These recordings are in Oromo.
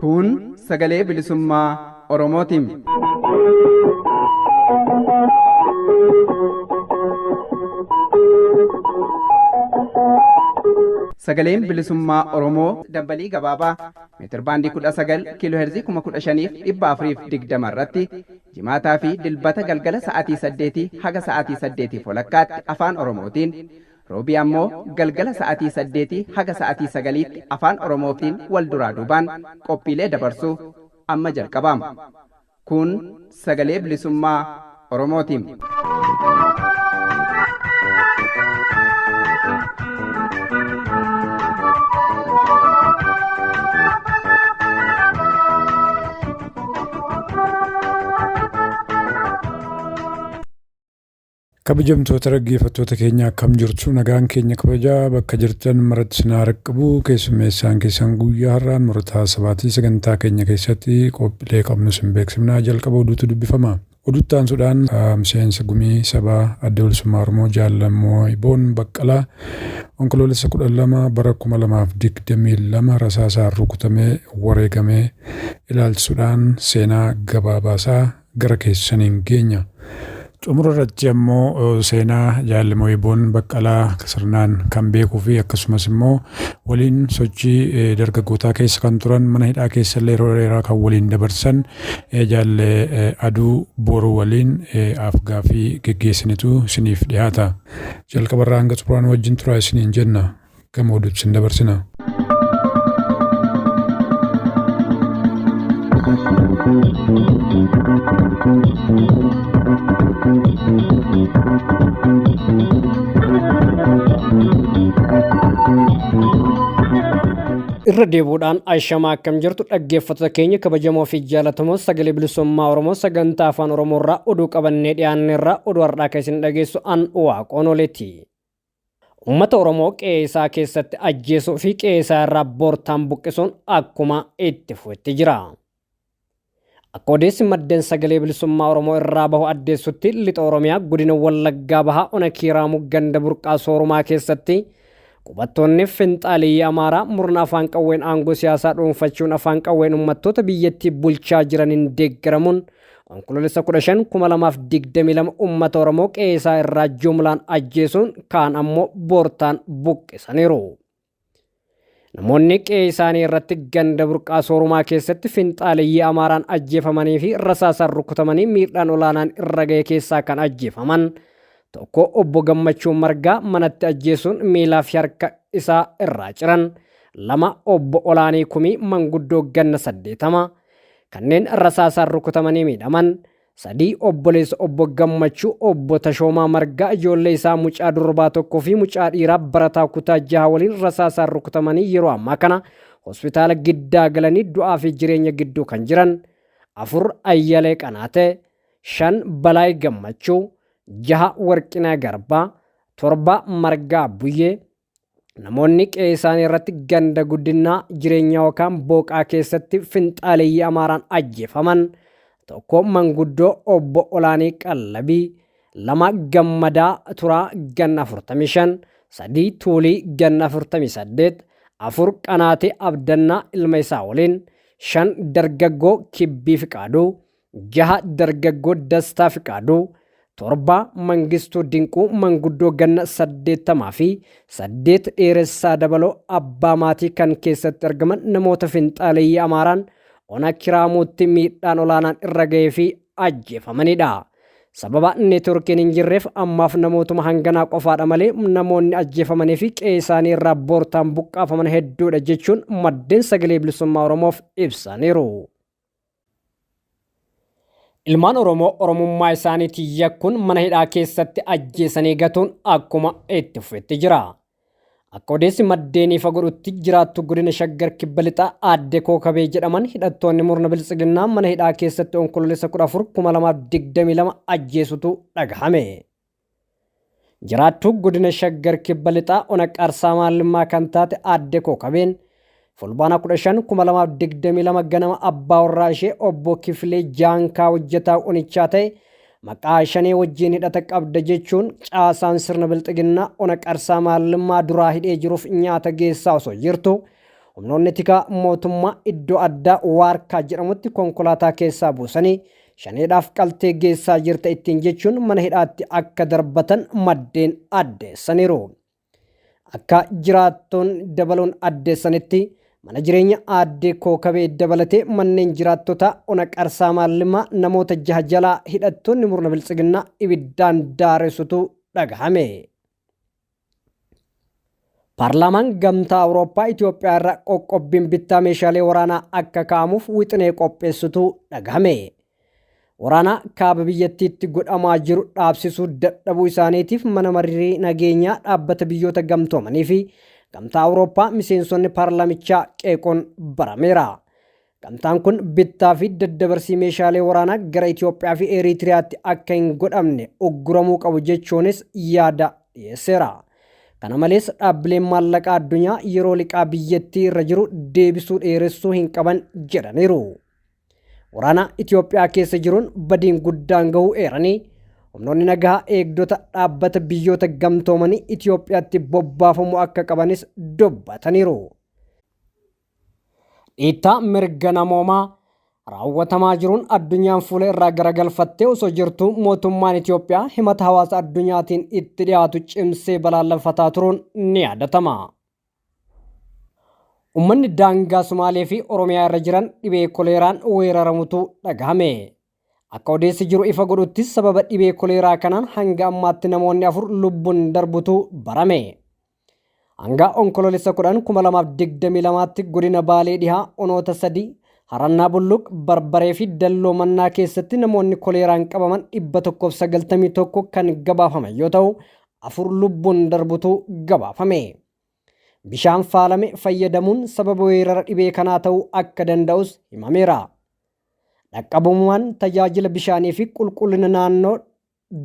Kun sagalee bilisummaa Oromootiin. Sagaleen bilisummaa Oromoo dambalii gabaabaa meetir baandii 19 kiiloo heerzii 15,420 irratti jimaataa fi dilbata galgala sa'aatii 8 haga sa'aatii 8 walakkaatti afaan Oromootiin roobii ammoo galgala sa'aatii 8 haga sa'aatii 9tti afaan Oromootiin wal duraa duubaan qophiilee dabarsuu amma jalqabama. Kun sagalee bilisummaa Oromootiin. Kabajamtoota dhaggeeffattoota keenya akkam jirtu nagaan keenya kabajaa bakka jirtan maratti sinaa raqqabu keessummeessaan keessan guyyaa har'aan murataa sabaatii sagantaa keenya keessatti qophiilee qabnu sin beeksifnaa jalqaba oduutu dubbifama. Oduttaansuudhaan miseensa gumii sabaa adda bilisummaa Oromoo Jaallamoo Iboon Baqqalaa onkoloolessa 12 bara 2022 rasaasaan rukutamee wareegamee ilaalchisuudhaan seenaa gabaabaasaa gara keessaniin geenya. Xumura irratti ammoo seenaa Jaallamoo Iboon Baqqalaa sirnaan kan beekuu fi akkasumas immoo waliin sochii dargaggootaa keessa kan turan mana hidhaa keessa illee yeroo dheeraa kan waliin dabarsan Jaalle Aduu Booruu waliin afgaaffii geggeessinitu isiniif dhiyaata. Jalqabarraa hanga xumuraan wajjin turaa isiniin jenna. Gama oduutti isin dabarsina. Irra deebuudhaan Aayishamaa akkam jirtu dhaggeeffattoota keenya kabajamoo fi jaallatamoo sagalee bilisummaa Oromoo sagantaa afaan Oromoo irraa oduu qabannee dhiyaanneerraa oduu har'aa keessan dhageessu an Waaqoon Oleeti. Uummata Oromoo qe'ee isaa keessatti ajjeesuu fi qe'ee isaa irraa boortaan buqqisuun akkuma itti fufetti jira. Akka odeessi maddeen sagalee bilisummaa Oromoo irraa bahu addeessutti lixa Oromiyaa godina Wallaggaa bahaa ona Kiiraamuu ganda burqaa Soorumaa keessatti qubattoonni finxaalii Amaaraa murna afaan qawween aangoo siyaasaa dhuunfachuun afaan qawween uummattoota biyyattii bulchaa jiraniin deeggaramuun onkoloolessa 15 2022 uummata Oromoo qe'ee isaa irraa jumlaan ajjeesuun kaan ammoo boortaan buqqisaniiru. Namoonni qe'ee isaanii irratti ganda burqaa Soorumaa keessatti finxaalii Amaaraan ajjeefamanii fi rasaasaan rukutamanii miidhaan olaanaan irra ga'e keessaa kan ajjeefaman tokko obbo Gammachuu Margaa manatti ajjeesuun miilaa fi harka isaa irraa ciran, lama obbo Olaanii Kumii manguddoo ganna 80 kanneen rasaasaan rukutamanii miidhaman, sadii obboleessa obbo Gammachuu obbo Tashoomaa Margaa ijoollee isaa mucaa durbaa tokkoo fi mucaa dhiiraa barataa kutaa 6 waliin rasaasaan rukutamanii yeroo ammaa kana hospitaala giddaa galanii du'aa fi jireenya gidduu kan jiran, 4 Ayyalee Qanaatee, 5 Balaay Gammachuu, 6 Warqinaa Garbaa, 7 Margaa Buyyee. Namoonni qe'ee isaanii irratti ganda guddinaa jireenya yookaan booqaa keessatti finxaalii Amaaraan ajjeefaman tokko manguddoo obbo Olaanii Qallabii, 2 Gammadaa Turaa ganna 45, 3 Tuulii ganna 48, 4 Qanaatee Abdannaa ilma isaa waliin, 5 Dargaggoo Kibbii Fiqaaduu, 6 Dargaggoo Dastaa Fiqaaduu, 7 Mangistuu Dinquu manguddoo ganna 80 fi 8 Dheeressaa Dabaloo abbaa maatii kan keessatti argaman namoota finxaalii Amaaraan ona Kiraamuutti miidhaan olaanaan irra ga'ee fi ajjeefamanidha. Sababa neetworkiin hin jirreef ammaaf namootuma hanganaa qofaadha malee namoonni ajjeefamanii fi qe'ee isaanii irraa boortaan buqqaafaman hedduudha jechuun maddeen sagalee bilisummaa Oromoof ibsaniiru. Ilmaan Oromoo Oromummaa isaaniitiin yakkuun mana hidhaa keessatti ajjeesanii gatuun akkuma itti fufetti jira. Akka odeessi maddeenii fagodhutti jiraattu godina Shaggar Kibba Lixaa Aadde Kookabee jedhaman hidhattoonni murna biltsiginnaa mana hidhaa keessatti onkoloolessa 14 2022 ajjeesutu dhagahame. Jiraattu godina Shaggar Kibba Lixaa ona Qarsaa Maallimmaa kan taate Aadde Kookabeen fulbaana 15 2022 ganama abbaa warraa ishee obbo Kifilee Jaankaa hojjetaa onichaa ta'e maqaa shanee wajjin hidhata qabda jechuun caasaan sirna bilxiginnaa ona qarsaa maalummaa duraa hidhee jiruuf nyaata geessaa osoo jirtu humnoonni tikaa mootummaa iddoo addaa waarkaa jedhamutti konkolaataa keessaa buusanii shaneedhaaf qaltee geessaa jirta ittiin jechuun mana hidhaatti akka darbatan maddeen addeessaniiru. Akka jiraattoonni dabaluun addeessanitti mana jireenya aaddee kookabee dabalatee manneen jiraattota ona qarsaa maalummaa namoota 6 jalaa hidhattoonni murna biltsiginnaa ibiddaan daaressutu dhagahame. Paarlaamaan gamtaa Awurooppaa Itoophiyaa irraa qoqqobbiin bittaa meeshaalee waraanaa akka kaa'amuuf wixinee qopheessutu dhagahame. Waraana kaaba biyyattiitti godhamaa jiru dhaabsisuu dadhabuu isaaniitiif mana marii nageenyaa dhaabbata biyyoota gamtoomanii fi gamtaa Awurooppaa miseensonni paarlaamichaa qeequun barameera. Gamtaan kun bittaa fi daddabarsii meeshaalee waraanaa gara Itoophiyaa fi Eritiriyaatti akka hin godhamne ugguramuu qabu jechuunis yaada dhiyeesseera. Kana malees dhaabbileen maallaqaa addunyaa yeroo liqaa biyyattii irra jiru deebisuu dheeressuu hin qaban jedhaniiru. Waraana Itoophiyaa keessa jiruun badiin guddaan gahuu eeranii humnoonni nagaa eegdota dhaabbata biyyoota gamtoomanii Itoophiyaatti bobbaafamuu akka qabanis dubbataniiru. Dhiittaa mirga namoomaa raawwatamaa jiruun addunyaan fuula irraa garagalfattee osoo jirtu mootummaan Itoophiyaa himata hawaasa addunyaatiin itti dhiyaatu cimsee balaaleffataa turuun ni yaadatama. Uummanni daangaa Sumaalee fi Oromiyaa irra jiran dhibee koleeraan weeraramutu dhagahame. Akka odeessi jiru ifa godhutti sababa dhibee koleeraa kanaan hanga ammaatti namoonni 4 lubbuun darbutu barame. Hanga onkoloolessa 10/2022tti godina Baalee dhihaa onoota 3 Harannaa Bulluq, Barbaree fi Dalloo Mannaa keessatti namoonni koleeraan qabaman 191 kan gabaafaman yoo ta'u 4 lubbuun darbutu gabaafame. Bishaan faalame fayyadamuun sababa weerara dhibee kanaa ta'uu akka danda'us himameera. Dhaqqabummaan tajaajila bishaanii fi qulqullina naannoo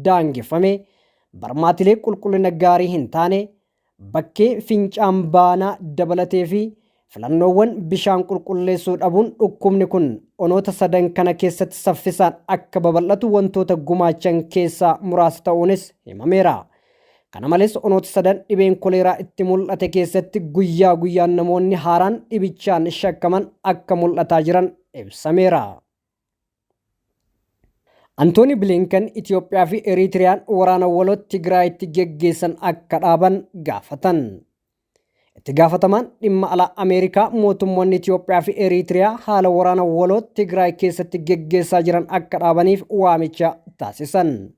daangeffame, barmaatilee qulqullina gaarii hin taane, bakkee fincaan baanaa dabalatee fi filannoowwan bishaan qulqulleessuu dhabuun dhukkubni kun onoota 3 kana keessatti saffisaan akka babal'atu wantoota gumaachan keessaa muraasa ta'uunis himameera. Kana malees onoota 3 dhibeen koleeraa itti mul'ate keessatti guyyaa guyyaan namoonni haaraan dhibichaan shakkaman akka mul'ataa jiran ibsameera. Antooni Bilinkan Itoophiyaa fi Eritiriyaan waraana waloo Tigraayitti geggeessan akka dhaaban gaafatan. Itti gaafatamaan dhimma alaa Ameerikaa mootummoonni Itoophiyaa fi Eritiriyaa haala waraana waloo Tigraay keessatti geggeessaa jiran akka dhaabaniif waamicha taasisan.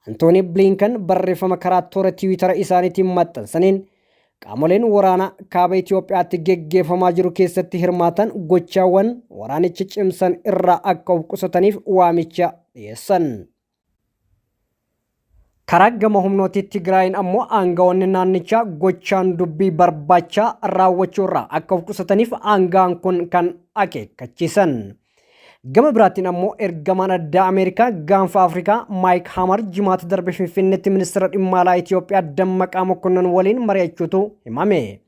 Antooni Bilinkan barreeffama karaa toora Tiwiitara isaaniitiin maxxansaniin qaamoleen waraanaa kaaba Itoophiyaatti geggeeffamaa jiru keessatti hirmaatan gochaawwan waraanicha cimsan irraa akka of qusataniif waamicha dhiyeessan. Karaa gama humnooti Tigraayin ammoo aangawoonni naannichaa gochaan dubbii barbaachaa raawwachuu irraa akka of qusataniif aangaan kun kan akeekkachiisan. Gama biraatiin ammoo ergamaan addaa Ameerikaa gaanfa Afrikaa Maayik Hamar jimaata darbe Finfinneetti ministeera dhimma alaa Itoophiyaa Dammaqaa Mokonnon waliin mari'achuutu himame.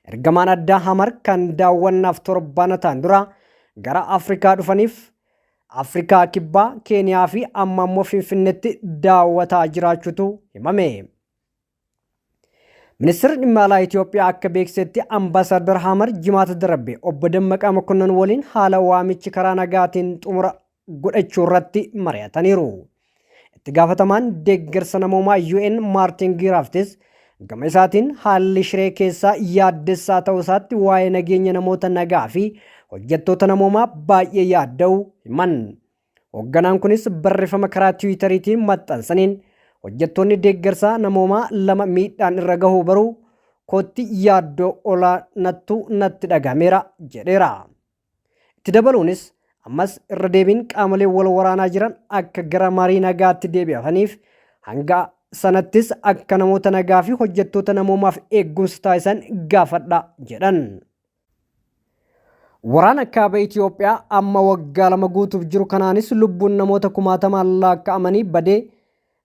Ergamaan addaa Hamar kan daawwannaaf torbaanataan dura gara Afrikaa dhufaniif Afrikaa Kibbaa, Keeniyaa fi amma ammoo Finfinneetti daawwataa jiraachuutu himame. Ministeerri dhimma alaa Itoophiyaa akka beeksisetti Ambaasaadar Hamar jimaata darbe obbo Dammaqaa Mokonnon waliin haala waamichi karaa nagaatiin xumura godhachuu irratti mari'ataniiru. Itti gaafatamaan deeggarsa namoomaa UN Maartin Giraaftis gama isaatiin haalli shiree keessaa yaaddessaa ta'uu isaatti waa'ee nageenya namoota nagaa fi hojjettoota namoomaa baay'ee yaadda'u himan. Hoogganaan kunis barreeffama karaa Tiwiitariitiin maxxansaniin hojjettoonni deeggarsaa namoomaa 2 miidhaan irra gahuu baruu kootti yaaddoo olaanattu natti dhagameera jedheera. Itti dabaluunis ammas irra deebiin qaamolee wal waraanaa jiran akka gara marii nagaatti deebi'aniif hanga sanattis akka namoota nagaa fi hojjettoota namoomaaf eegumsa taasisan gaafadha jedhan. Waraana kaaba Itoophiyaa amma waggaa 2 guutuuf jiru kanaanis lubbuun namoota 10,000 lakkaa'amanii badee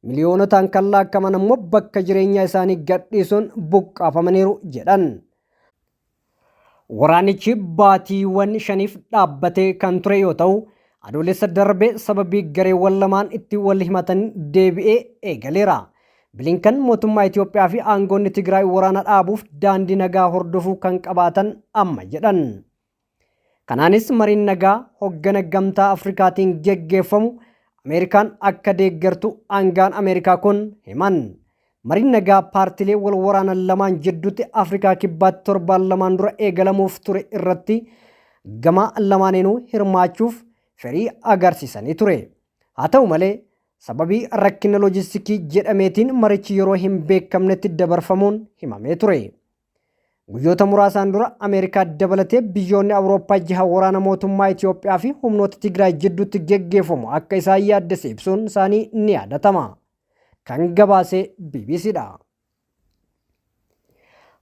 miliyoonotaan kan lakkaa'aman ammoo bakka jireenyaa isaanii gadhiisuun buqqaafamaniiru jedhan. Waraanichi baatiiwwan 5 dhaabbatee kan ture yoo ta'u adoolessa darbee sababii gareewwan lamaan itti wal himatan deebi'ee eegaleera. Bilinkan mootummaa Itoophiyaa fi aangoonni Tigraay waraana dhaabuuf daandii nagaa hordofuu kan qabaatan amma jedhan. Kanaanis mariin nagaa hoggana gamtaa Afrikaatiin geggeeffamu Ameerikaan akka deeggartu aangaan Ameerikaa kun himan. Mariin nagaa paartilee wal waraanan lamaan jidduutti Afrikaa kibbaatti torbaan lamaan dura eegalamuuf ture irratti gama lamaaneenuu hirmaachuuf fedhii agarsiisanii ture. Haa ta'u malee sababii rakkina loojistikii jedhameetiin marichi yeroo hin beekamnetti dabarfamuun himamee ture. Guyyoota muraasaan dura Ameerikaa dabalatee biyyoonni Awurooppaa 6 waraana mootummaa Itoophiyaa fi humnoota Tigraay jidduutti geggeeffamu akka isaan yaaddese ibsuun isaanii ni yaadatama. Kan gabaase BBCdha.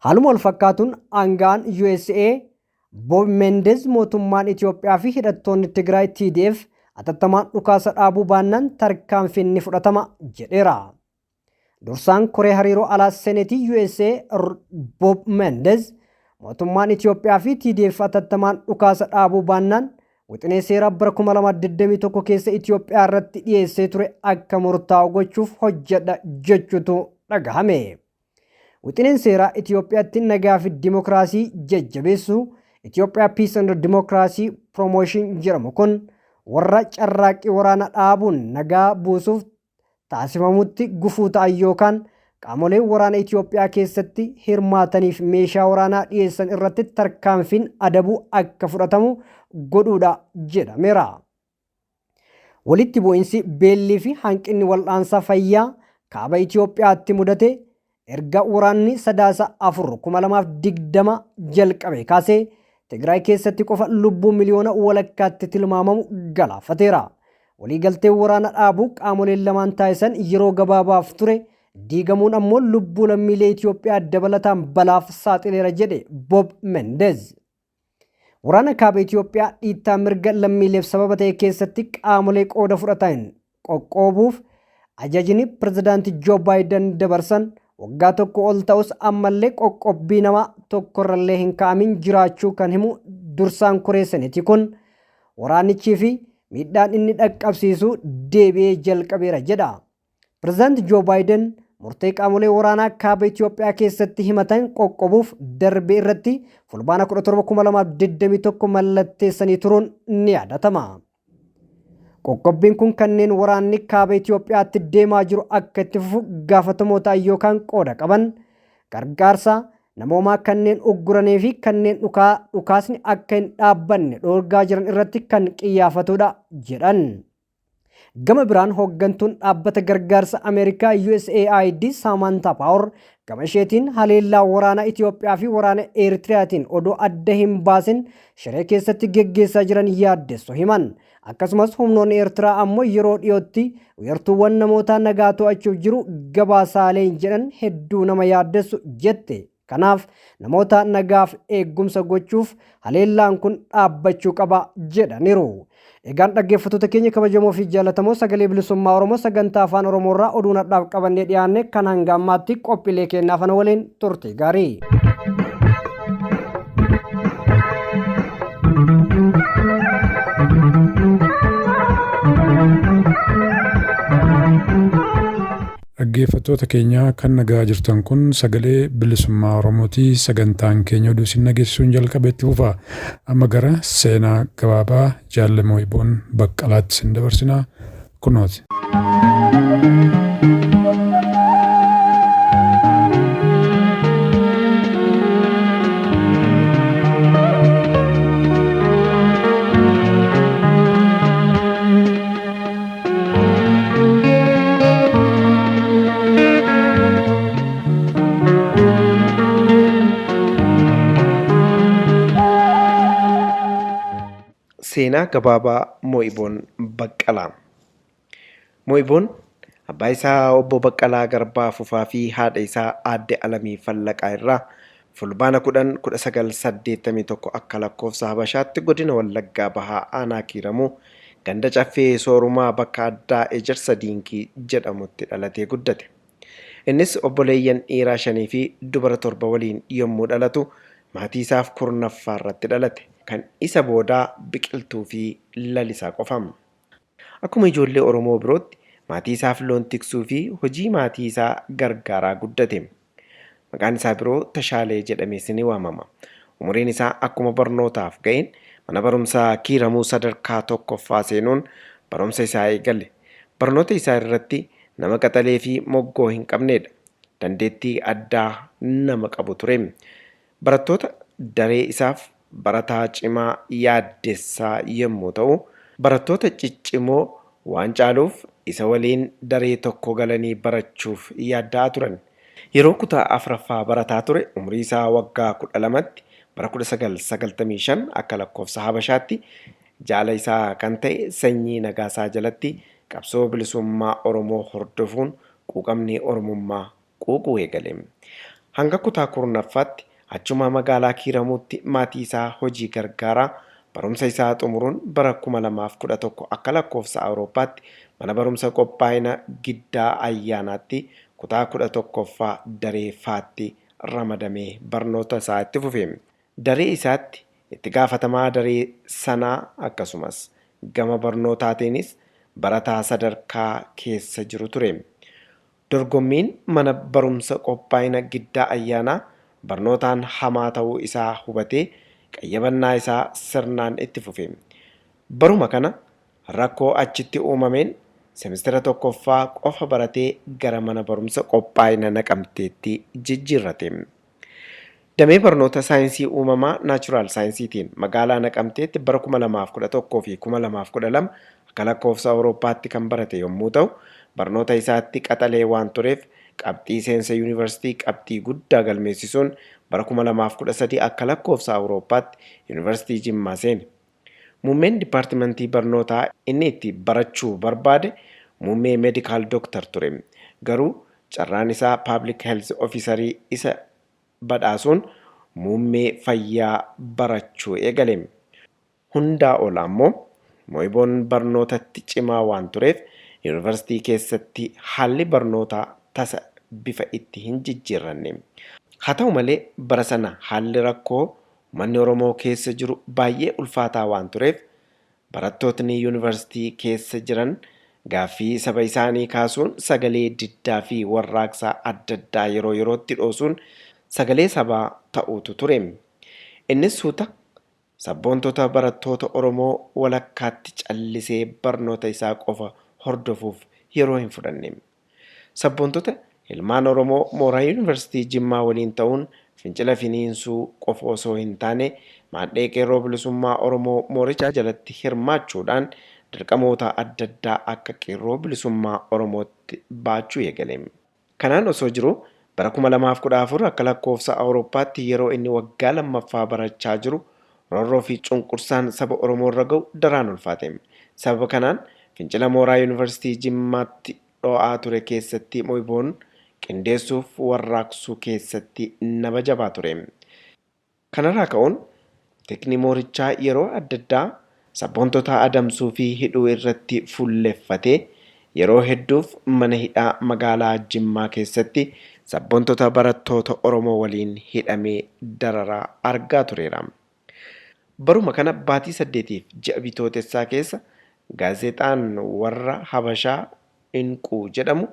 Haaluma wal fakkaatuun aangaan USA Bob Mendez mootummaan Itoophiyaa fi hidhattoonni Tigraay TDF atattamaan dhukaasa dhaabuu baannaan tarkaanfiin ni fudhatama jedheera. Dursaan Koree hariiroo alaa Seneetii USA Bob Mendez mootummaan Itoophiyaa fi TDF atattamaan dhukaasa dhaabuu baannaan wixinee seeraa bara 2021 keessa Itoophiyaa irratti dhiyeessee ture akka murtaa'u gochuuf hojjedha jechuutu dhagahame. Wixineen seeraa Itoophiyaatti nagaa fi dimokiraasii jajjabeessu Itoophiyaa Peace and Democracy Promotion jedhamu kun warra carraaqqii waraana dhaabuun nagaa buusuuf taasifamutti gufuu ta'an yookaan qaamolee waraana Itoophiyaa keessatti hirmaataniif meeshaa waraanaa dhiyeessan irratti tarkaanfiin adabuu akka fudhatamu godhuudha jedhameera. Walitti bu'iinsi beellii fi hanqinni wal'aansaa fayyaa kaaba Itoophiyaatti mudate erga waraanni sadaasa 4/2020 jalqabe kaasee Tigraay keessatti qofa lubbuu miliyoona walakkaatti tilmaamamu galaafateera. Waliigaltee waraana dhaabuu qaamoleen lamaan taasisan yeroo gabaabaaf ture diigamuun ammoo lubbuu lammiilee Itoophiyaa dabalataan balaaf saaxileera jedhe Bob Mendez. Waraana kaaba Itoophiyaa dhiittaa mirga lammiileef sababa ta'e keessatti qaamolee qooda fudhatan qoqqoobuuf ajajni pirezidaantii Joo Baayiden dabarsan waggaa tokko ol ta'us ammallee qoqqobbii nama tokkorrallee hin kaa'amin jiraachuu kan himu dursaan Koree Seneetii kun waraanichii fi miidhaan inni dhaqqabsiisu deebi'ee jalqabeera jedha. Pirezidaantii Joo Baayiden murtee qaamolee waraanaa kaaba Itoophiyaa keessatti himatan qoqqobuuf darbe irratti fulbaana 17/2021 mallatteessanii turuun ni yaadatama. Qoqqobbiin kun kanneen waraanni kaaba Itoophiyaatti deemaa jiru akka itti fufu gaafatamoo ta'an yookaan qooda qaban gargaarsa namoomaa kanneen ugguranii fi kanneen dhukaasni akka hin dhaabbanne dhoorgaa jiran irratti kan qiyyaafatudha jedhan. Gama biraan hooggantuun dhaabbata gargaarsa Ameerikaa USAID Samantha Power gama isheetiin haleellaa waraana Itoophiyaa fi waraana Eertiriyaatiin odoo adda hin baasin shiree keessatti geggeessaa jiran yaaddessu himan. Akkasumas humnoonni Eertiraa ammoo yeroo dhiyootti weerartuuwwan namoota nagaa to'achuuf jiru gabaasaaleen jedhan hedduu nama yaaddessu jette. Kanaaf namoota nagaaf eegumsa gochuuf haleellaan kun dhaabbachuu qaba jedhaniiru. Egaan dhaggeeffattoota keenya kabajamoo fi jaallatamoo sagalee bilisummaa Oromoo sagantaa afaan Oromoo irraa oduu nadhaaf qabannee dhiyaanne kan hanga ammaatti qophiilee kennaaf ana waliin turte gaarii. Dhaggeeffattoota keenya kan nagaa jirtan kun sagalee bilisummaa Oromootii sagantaan keenya oduu isin dhageessisuun jalqabeetti fufa. Amma gara seenaa gabaabaa Jaalamoo Iboon Baqqalaatti isin dabarsinaa kunooti. Seenaa gabaabaa Mo'iboon Baqqalaa. Mo'iboon abbaa isaa obbo Baqqalaa Garbaa Fufaa fi haadha isaa aadde Alamii Fallaqaa irraa fulbaana 1981 akka lakkoofsa Habashaatti godina Wallaggaa Bahaa Aanaa Kiiramuu ganda caffee Soorumaa bakka addaa Ejersa Diinkii jedhamutti dhalatee guddate. Innis obboleeyyan dhiiraa 5 fi dubara 7 waliin yommuu dhalatu maatii isaaf kurnaffaa irratti dhalate. kan isa boodaa Biqiltuu fi Lalisaa qofam. Akkuma ijoollee Oromoo birootti maatii isaaf loon tiksuu fi hojii maatii isaa gargaaraa guddate. Maqaan isaa biroo Tashaalee jedhamees ni waamama. Umuriin isaa akkuma barnootaaf ga'een mana barumsaa Kiiramuu sadarkaa tokkoffaa seenuun barumsa isaa eegale. Barnoota isaa irratti nama qaxalee fi moggoo hin qabnedha. Dandeettii addaa nama qabu ture. Barattoota daree isaaf barataa cimaa yaaddessaa yommuu ta'u, barattoota ciccimoo waan caaluuf isa waliin daree tokko galanii barachuuf yaaddaa turan. Yeroo kutaa afuraffaa barataa ture umrii isaa waggaa 12tti bara 1995 akka lakkoofsa Habashaatti jaala isaa kan ta'e Sanyii Nagaasaa jalatti qabsoo bilisummaa Oromoo hordofuun quuqamni Oromummaa quuquu eegale. Hanga kutaa 10ffaatti achuma magaalaa Kiiramuutti maatii isaa hojii gargaaraa barumsa isaa xumuruun bara 2011 akka lakkoofsa Awurooppaatti mana barumsa qophaa'ina giddaa ayyaanaatti kutaa 11ffaa daree faatti ramadamee barnoota isaa itti fufe. Daree isaatti itti gaafatamaa daree sanaa akkasumas gama barnootaatiinis barataa sadarkaa keessa jiru ture. Dorgommiin mana barumsa qophaa'ina giddaa ayyaanaa barnootaan hamaa ta'uu isaa hubatee qayyabannaa isaa sirnaan itti fufe. Baruma kana rakkoo achitti uumameen semestira tokkoffaa qofa baratee gara mana barumsa qophaa'ina Naqamteetti jijjiirrate. Damee barnoota saayinsii uumamaa naachuraal saayinsiitiin magaalaa Naqamteetti bara 2011 fi 2012 akka lakkoofsa Awurooppaatti kan barate yommuu ta'u, barnoota isaatti qaxalee waan tureef qabxii seensa yuunivarsiitii qabxii guddaa galmeessisuun bara 2013 akka lakkoofsa Awurooppaatti yuunivarsiitii Jimmaa seene. Muummeen dipaartimentii barnootaa inni itti barachuu barbaade muummee meedikaal dooktar ture. Garuu carraan isaa paablik heelz ofiisarii isa badhaasuun muummee fayyaa barachuu eegale. Hundaa ola ammoo Mo'iboon barnootatti cimaa waan tureef yuunivarsiitii keessatti haalli barnootaa tasa bifa itti hin jijjiirranne. Haa ta'u malee bara sana haalli rakkoo manni Oromoo keessa jiru baay'ee ulfaataa waan tureef barattootni yuunivarsiitii keessa jiran gaaffii saba isaanii kaasuun sagalee diddaa fi warraaqsaa adda addaa yeroo yerootti dhoosuun sagalee sabaa ta'uutu ture. Innis suuta sabboontota barattoota Oromoo walakkaatti callisee barnoota isaa qofa hordofuuf yeroo hin fudhanne. Sabboontota ilmaan Oromoo mooraa yuunivarsiitii Jimmaa waliin ta'uun fincila finiinsuu qofa osoo hin taane maadhee qeerroo bilisummaa Oromoo moorichaa jalatti hirmaachuudhaan dirqamoota adda addaa akka qeerroo bilisummaa Oromootti baachuu eegale. Kanaan osoo jiru bara 2014 akka lakkoofsa Awurooppaatti yeroo inni waggaa lammaffaa barachaa jiru roorroo fi cunqursaan saba Oromoo irra ga'u daraan ulfaate. Sababa kanaan fincila mooraa yuunivarsiitii Jimmaatti dho'aa ture keessatti Mo'iboon qindeessuuf warraaqsuu keessatti nama jabaa ture. Kanarraa ka'uun tekni moorichaa yeroo adda addaa sabboontota adamsuu fi hidhuu irratti fuulleffatee yeroo hedduuf mana hidhaa magaalaa Jimmaa keessatti sabboontota barattoota Oromoo waliin hidhamee dararaa argaa tureera. Baruma kana baatii 8 ji'a bitootessaa keessa gaazexaan warra Habashaa Inquu jedhamu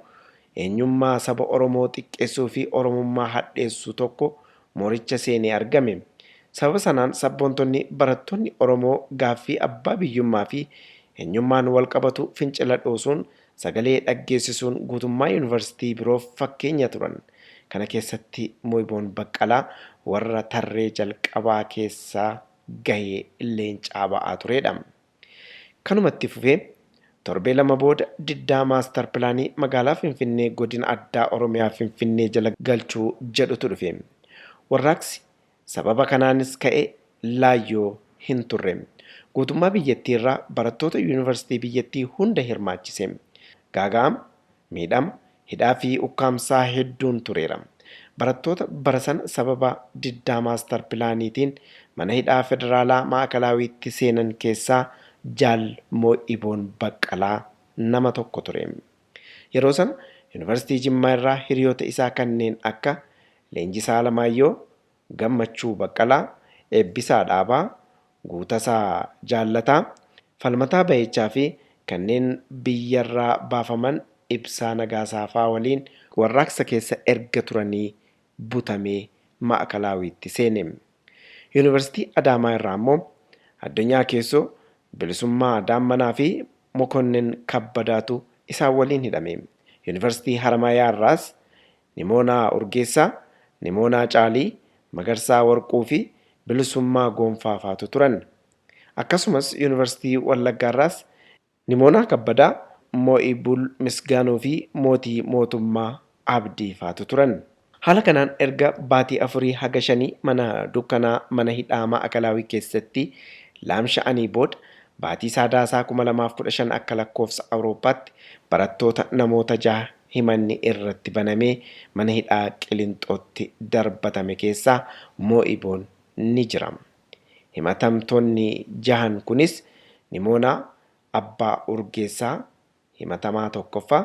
eenyummaa saba Oromoo xiqqeessuu fi Oromummaa hadheessu tokko mooricha seenee argame. Sababa sanaan sabboontonni barattoonni Oromoo gaaffii abbaa biyyummaa fi eenyummaan wal qabatu fincila dhoosuun sagalee dhaggeessisuun guutummaa yuunivarsiitii biroof fakkeenya turan. Kana keessatti Mo'iboon Baqqalaa warra tarree jalqabaa keessaa gahee leencaa ba'aa turedha. Kanumatti fufee torbee lama booda diddaa maastar pilaanii magaalaa Finfinnee godina addaa Oromiyaa Finfinnee jala galchuu jedhutu dhufe. Warraaqsi sababa kanaanis ka'e laayyoo hin turre. Guutummaa biyyattii irraa barattoota yuunivarsiitii biyyattii hunda hirmaachise. Gaaga'ama, miidhama, hidhaa fi ukkaamsaa hedduun tureera. Barattoota bara sana sababa diddaa maastar pilaaniitiin mana hidhaa federaalaa maakalawiitti seenan keessaa Jaal Mo'iboon Baqqalaa nama tokko ture. Yeroo sana yuunivarsiitii Jimmaa irraa hiriyoota isaa kanneen akka Leenjisaa Alamaayyoo, Gammachuu Baqqalaa, Eebbisaa Dhaabaa, Guutasaa Jaallataa, Falmataa Bahichaa fi kanneen biyyarraa baafaman Ibsaa Nagaasaa fa'aa waliin warraaqsa keessa erga turanii butamee Maakalawiitti seene. Yuunivarsiitii Adaamaa irraa immoo Addunyaa Keessoo, Bilisummaa Daammanaa fi Mokonnin Kabbadaatu isaan waliin hidhame. Yuunivarsiitii Haramayaa irraas Nimoonaa Urgeessaa, Nimoonaa Caalii, Magarsaa Warquu fi Bilisummaa Goonfaa fa'aatu turan. Akkasumas Yuunivarsiitii Wallaggaa irraas Nimoonaa Kabbadaa, Moo'ibul Misgaanoo fi Mootii Mootummaa Abdii fa'aatu turan. Haala kanaan erga baatii 4 haga 5 mana dukkanaa mana hidhaa Maakalaawii keessatti laamsha'anii booda baatii Sadaasaa 2015 akka lakkoofsa Awurooppaatti barattoota namoota 6 himanni irratti banamee mana hidhaa Qilinxootti darbatame keessaa Moo'iboon ni jira. Himatamtoonni 6 kunis Nimoonaa Abbaa Urgeessaa himatamaa 1ffaa,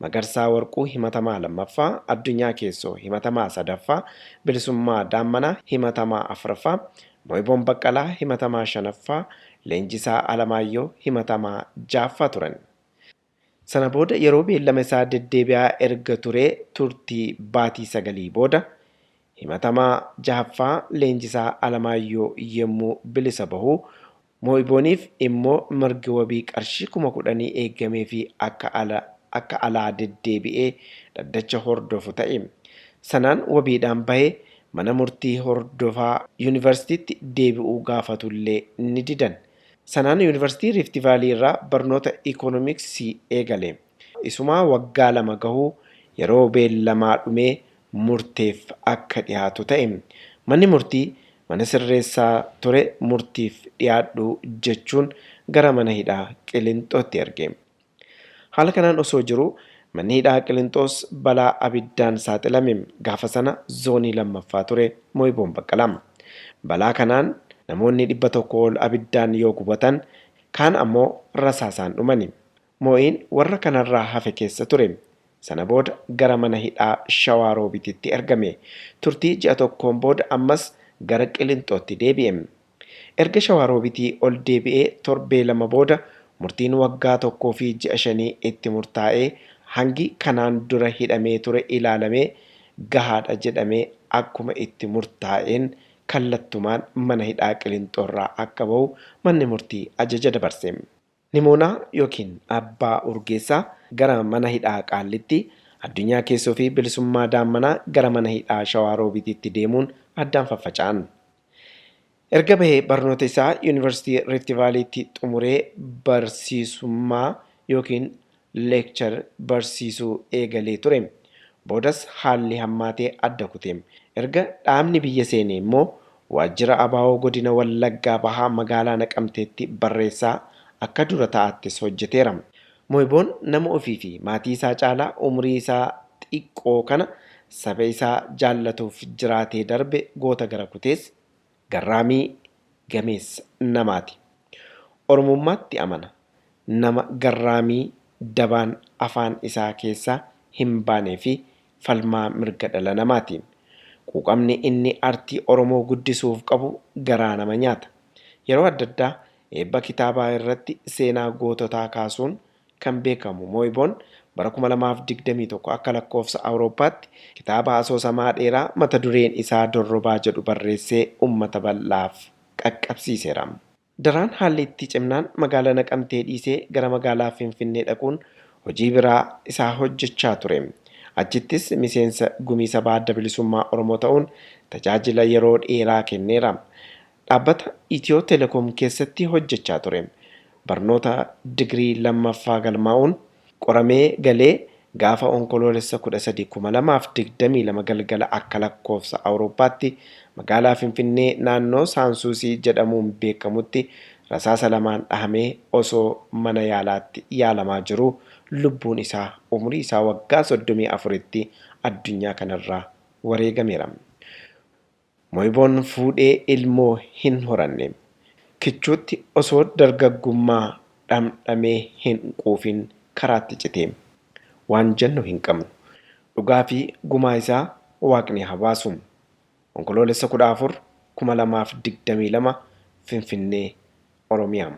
Magarsaa Warquu himatamaa 2ffaa, Addunyaa Keessoo himatamaa 3ffaa, Bilisummaa Daammanaa himatamaa 4ffaa, Moo'iboon Baqqalaa himatamaa 5ffaa, Leenjisaa Alamaayyoo himatamaa 6ffaa turan. Sana booda yeroo beellama isaa deddeebi'aa erga turee turtii baatii 9 booda himatamaa 6ffaa Leenjisaa Alamaayyoo yommuu bilisa bahu, Moo'ibooniif immoo mirgi wabii qarshii 10,000 eegamee fi akka alaa deddeebi'ee dhaddacha hordofu ta'e. Sanaan wabiidhaan bahee mana murtii hordofaa yuunivarsiitiitti deebi'uu gaafatullee ni didan. Sanaan yuunivarsiitii Rift Vaalii irraa barnoota ikoonomiksii eegale. Isumaa waggaa 2 gahuu yeroo beellamaa dhumee murteef akka dhiyaatu ta'e. Manni murtii mana sirreessaa ture murtiif dhiyaadhu jechuun gara mana hidhaa Qilinxootti erge. Haala kanaan osoo jiru manni hidhaa Qilinxoos balaa abiddaan saaxilame. Gaafa sana zoonii 2ffaa ture Moo'iboon Baqqalaa. Balaa kanaan namoonni 100 ol abiddaan yoo gubatan kaan ammoo rasaasaan dhumani. Moo'iin warra kanarraa hafe keessa ture. Sana booda gara mana hidhaa Shawaa Roobititti ergame. Turtii ji'a tokkoon booda ammas gara Qilinxootti deebi'e. Erga Shawaa Roobitii ol deebi'ee torbee 2 booda murtiin waggaa 1 fi ji'a 5 itti murtaa'ee hangi kanaan dura hidhamee ture ilaalamee gahaadha jedhamee akkuma itti murtaa'een kallattumaan mana hidhaa Qilinxoorraa akka bahu manni murtii ajaja dabarse. Nimoonaa yookiin Abbaa Urgeessaa gara mana hidhaa Qaallitti, Addunyaa Keessoo fi Bilisummaa Daammanaa gara mana hidhaa Shawaa Roobitiitti deemuun addaan faffaca'an. Erga bahee barnoota isaa yuunivarsiitii Rift Vaaliitti xumuree barsiisummaa yookiin leekchar barsiisuu eegalee ture. Boodas haalli hammaatee adda kute. Erga dhaabni biyya seenee immoo waajjira ABO godina Wallaggaa Bahaa magaalaa Naqamteetti barreessaa akka dura taa'attis hojjeteera. Moo'iboon nama ofii fi maatii isaa caalaa umrii isaa xiqqoo kana saba isaa jaallatuuf jiraatee darbe goota gara kutees garraamii gameessa namaati. Oromummaatti amana. Nama garraamii dabaan afaan isaa keessaa hin baanee fi falmaa mirga dhala namaati. Quuqamni inni artii Oromoo guddisuuf qabu garaa nama nyaata. Yeroo adda addaa eebba kitaabaa irratti seenaa goototaa kaasuun kan beekamu Moo'iboon bara 2021 akka lakkoofsa Awurooppaatti kitaaba asoosamaa dheeraa mata dureen isaa Dorrobaa jedhu barreessee uummata bal'aaf qaqqabsiiseera. Daraan haalli itti cimnaan magaalaa Naqamtee dhiisee gara magaalaa Finfinnee dhaquun hojii biraa isaa hojjechaa ture. Achittis miseensa gumii sabaa adda bilisummaa Oromoo ta'uun tajaajila yeroo dheeraa kenneera. Dhaabbata Itiyoo Telekoom keessatti hojjechaa ture. Barnoota digirii 2ffaa galmaa'uun qoramee galee gaafa onkoloolessa 13 2022 galgala akka lakkoofsa Awurooppaatti magaalaa Finfinnee naannoo Saansuusii jedhamuun beekamutti rasaasa 2 dhahamee osoo mana yaalaatti yaalamaa jiru lubbuun isaa umrii isaa waggaa 34tti addunyaa kanarraa wareegameera. Moo'iboon fuudhee ilmoo hin horanne. Kichuutti osoo dargaggummaa dhamdhamee hin quufin karaatti citee waan jennu hin qabnu. Dhugaa fi gumaa isaa Waaqni haa baasu. Onkoloolessa 14 2022 Finfinnee, Oromiyaa.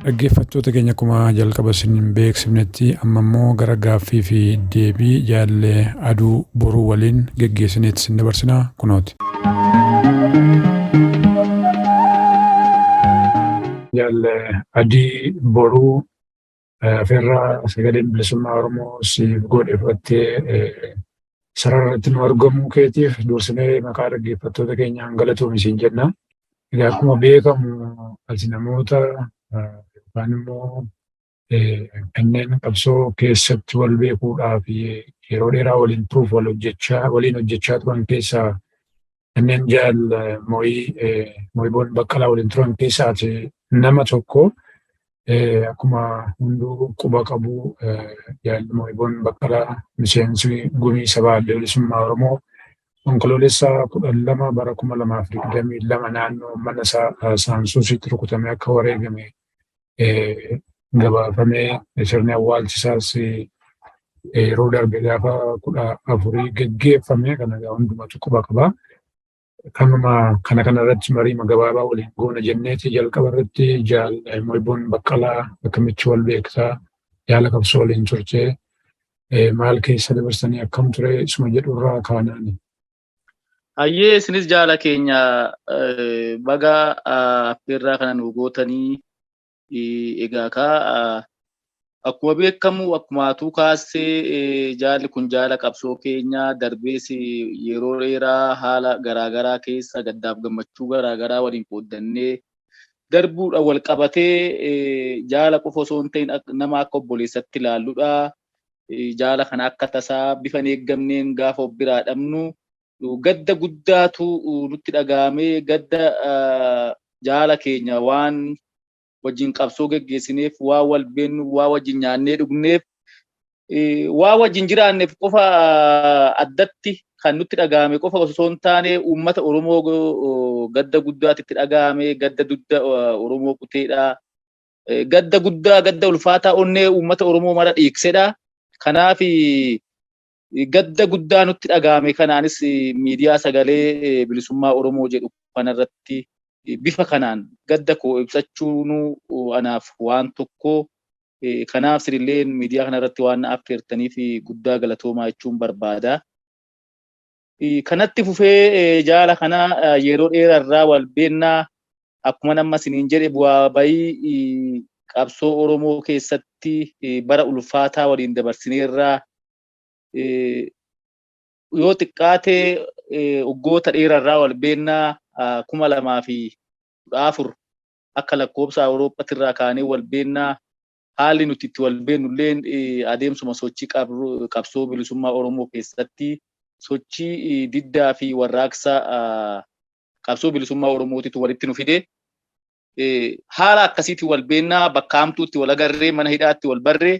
Dhaggeeffattoota keenya akkuma jalqaba isin beeksifnetti amma immoo gara gaaffii fi deebii jaallee aduu boruu waliin geggeessineetti isin dabarsinaa kunooti. Jaallee adii boruu afeerraa sagaleen bilisummaa Oromoo siif godheeffattee sararratti nu argamuu keetiif dursinee maqaa dhaggeeffattoota keenyaan galatoomi isin jenna. Egaa akkuma beekamu ati namoota yookaan immoo kanneen qabsoo keessatti wal beekuudhaaf yeroo dheeraa waliin turuuf waliin hojjechaa turan keessaa kanneen Moo'iboon Baqqalaa waliin turan keessaa nama tokko. Akkuma hunduu quba qabu Moo'iboon Baqqalaa miseensi gumii sabaa adda bilisummaa Oromoo onkoloolessa 12 bara 2022 naannoo mana isaa Saansuusitti rukutamee akka wareegame gabaafamee sirni awwaalchisaas yeroo darbe gaafa 14 geggeeffame kana hundumatu quba qaba. Kana irratti marii gabaabaa waliin goona jenneeti jalqaba irratti Moo'iboon Baqqalaa akkamitti wal beektaa yaala qabsoo waliin turtee maal keessa dabarsanii akkam ture isuma jedhurraa kaanaani. Hayyee isinis jaala keenya baga affeerraa kana nu gootanii egaa akkuma beekamu akkumaatuu kaasee jaalli kun jaala qabsoo keenya darbees yeroo dheeraa haala garaagaraa keessa gaddaaf gammachuu garaagaraa waliin qooddannee darbuudha wal qabatee jaala qofa osoo hin ta'in nama akka obboleessatti ilaalluudha. Jaala kana akka tasaa bifa eeggamneen gaafa of biraa dhabnu gadda guddaatu nutti dhaga'amee gadda jaala keenya waan wajjin qabsoo geggeessineef waa wal beennu waa wajjin nyaannee dhugneef waa wajjin jiraanneef qofa addatti kan nutti dhaga'ame qofa osoo hin taane uummata Oromoo gadda guddaatti itti dhaga'ame gadda dudda Oromoo kuteedha. Gadda guddaa gadda ulfaataa onnee uummata Oromoo mara dhiigsedha. Kanaaf gadda guddaa nutti dhaga'ame kanaanis miidiyaa sagalee bilisummaa Oromoo jedhu kanarratti bifa kanaan gadda koo ibsachuun anaaf waan tokko Kanaaf sirillee miidiyaa kanarratti waan affeertaniif guddaa galatoomaa jechuun barbaada. Kanatti fufee jaala kana yeroo dheeraarraa wal beennaa akkuma nama isiniin jedhe bu'aa bayii qabsoo Oromoo keessatti bara ulfaataa waliin dabarsineerraa yoo xiqqaate waggoota dheeraarraa wal beennaa 2014 akka lakkoobsa Awurooppaatti irraa kaanee wal beennaa haalli nuti itti wal beennulleen adeemsuma sochii qabsoo bilisummaa Oromoo keessatti sochii diddaa fi warraaqsa qabsoo bilisummaa Oromootitu walitti nu fide. Haala akkasiitti wal beennaa bakka hamtuutti wal agarree mana hidhaatti wal barree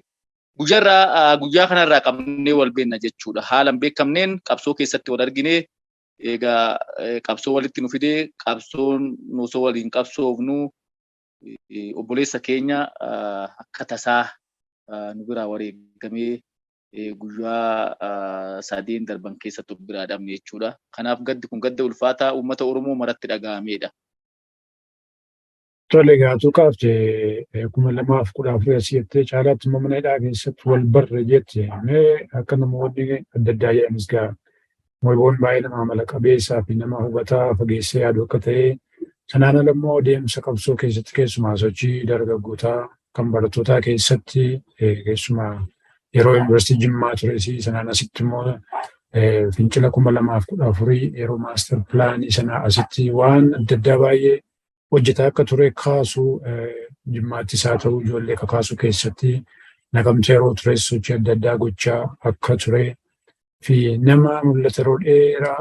guyyaa kanarraa qabnee wal beenna jechuudha. Haala hin beekamneen qabsoo keessatti wal arginee egaa qabsoo walitti nu fidee qabsoon osoo waliin qabsoofnu obboleessa keenya akka tasaa nu biraa wareegamee guyyaa 3 darban keessatti biraa dhabne jechuudha. Kanaaf gaddi kun gadda ulfaataa uummata Oromoo maratti dhaga'ameedha. Tole gaatu kaaftee 2014 asii jettee caalaatti mana hidhaa keessatti wal barre jette akka namoonni adda addaa jedhanis gaa Mo'iboon baay'ee nama amala qabeessaa fi nama hubataa fageessee yaadu akka ta'e sanaan ala immoo deemsa qabsoo keessatti keessumaa sochii dargaggootaa kan barattootaa keessatti keessumaa yeroo yuunivarsiitii Jimmaa ture sanaan asitti immoo fincila 2014 yeroo maaster pilaanii sanaa asitti waan adda addaa baay'ee hojjetaa akka ture kaasuu Jimmaattis haa ta'u ijoollee kakaasuu keessatti naqamtee yeroo ture sochii adda addaa gochaa akka ture fi nama mul'ata yeroo dheeraa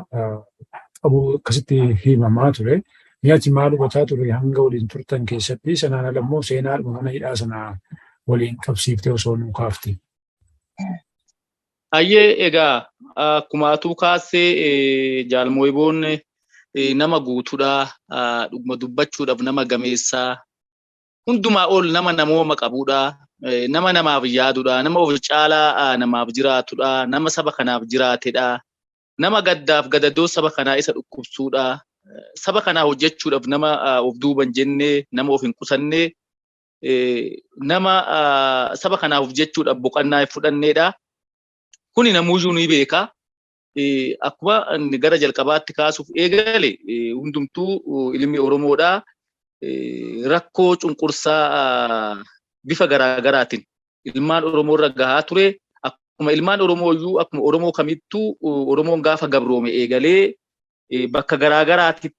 qabu akkasitti himamaa ture. Miyaati maal hubataa ture hanga waliin turtan keessatti sanaan ala immoo seenaa mana hidhaa sanaa waliin qabsiiftee osoo nuu kaafte. Ayyee egaa akkuma atuu kaasee Jaal Mo'iboon nama guutuudha dhuguma dubbachuudhaaf nama gameessaa hundumaa ol nama namooma qabuudha nama namaaf yaaduudha nama of caalaa namaaf jiraatudha nama saba kanaaf jiraatedha nama gaddaaf gadadoo saba kanaa isa dhukkubsuudha saba kanaa hojjechuudhaaf nama of duuban jennee nama of hin qusannee nama saba kanaaf hojjechuudhaaf boqannaa fudhanneedha. Kuni namuuyyuu ni beeka. Akkuma gara jalqabaatti kaasuuf eegale hundumtuu ilmi Oromoodha. Rakkoo cunqursaa bifa garaagaraatiin ilmaan Oromoo irra gahaa ture. Akkuma ilmaan Oromooyyuu akkuma Oromoo kamittuu Oromoon gaafa gabroome eegalee bakka garaagaraatti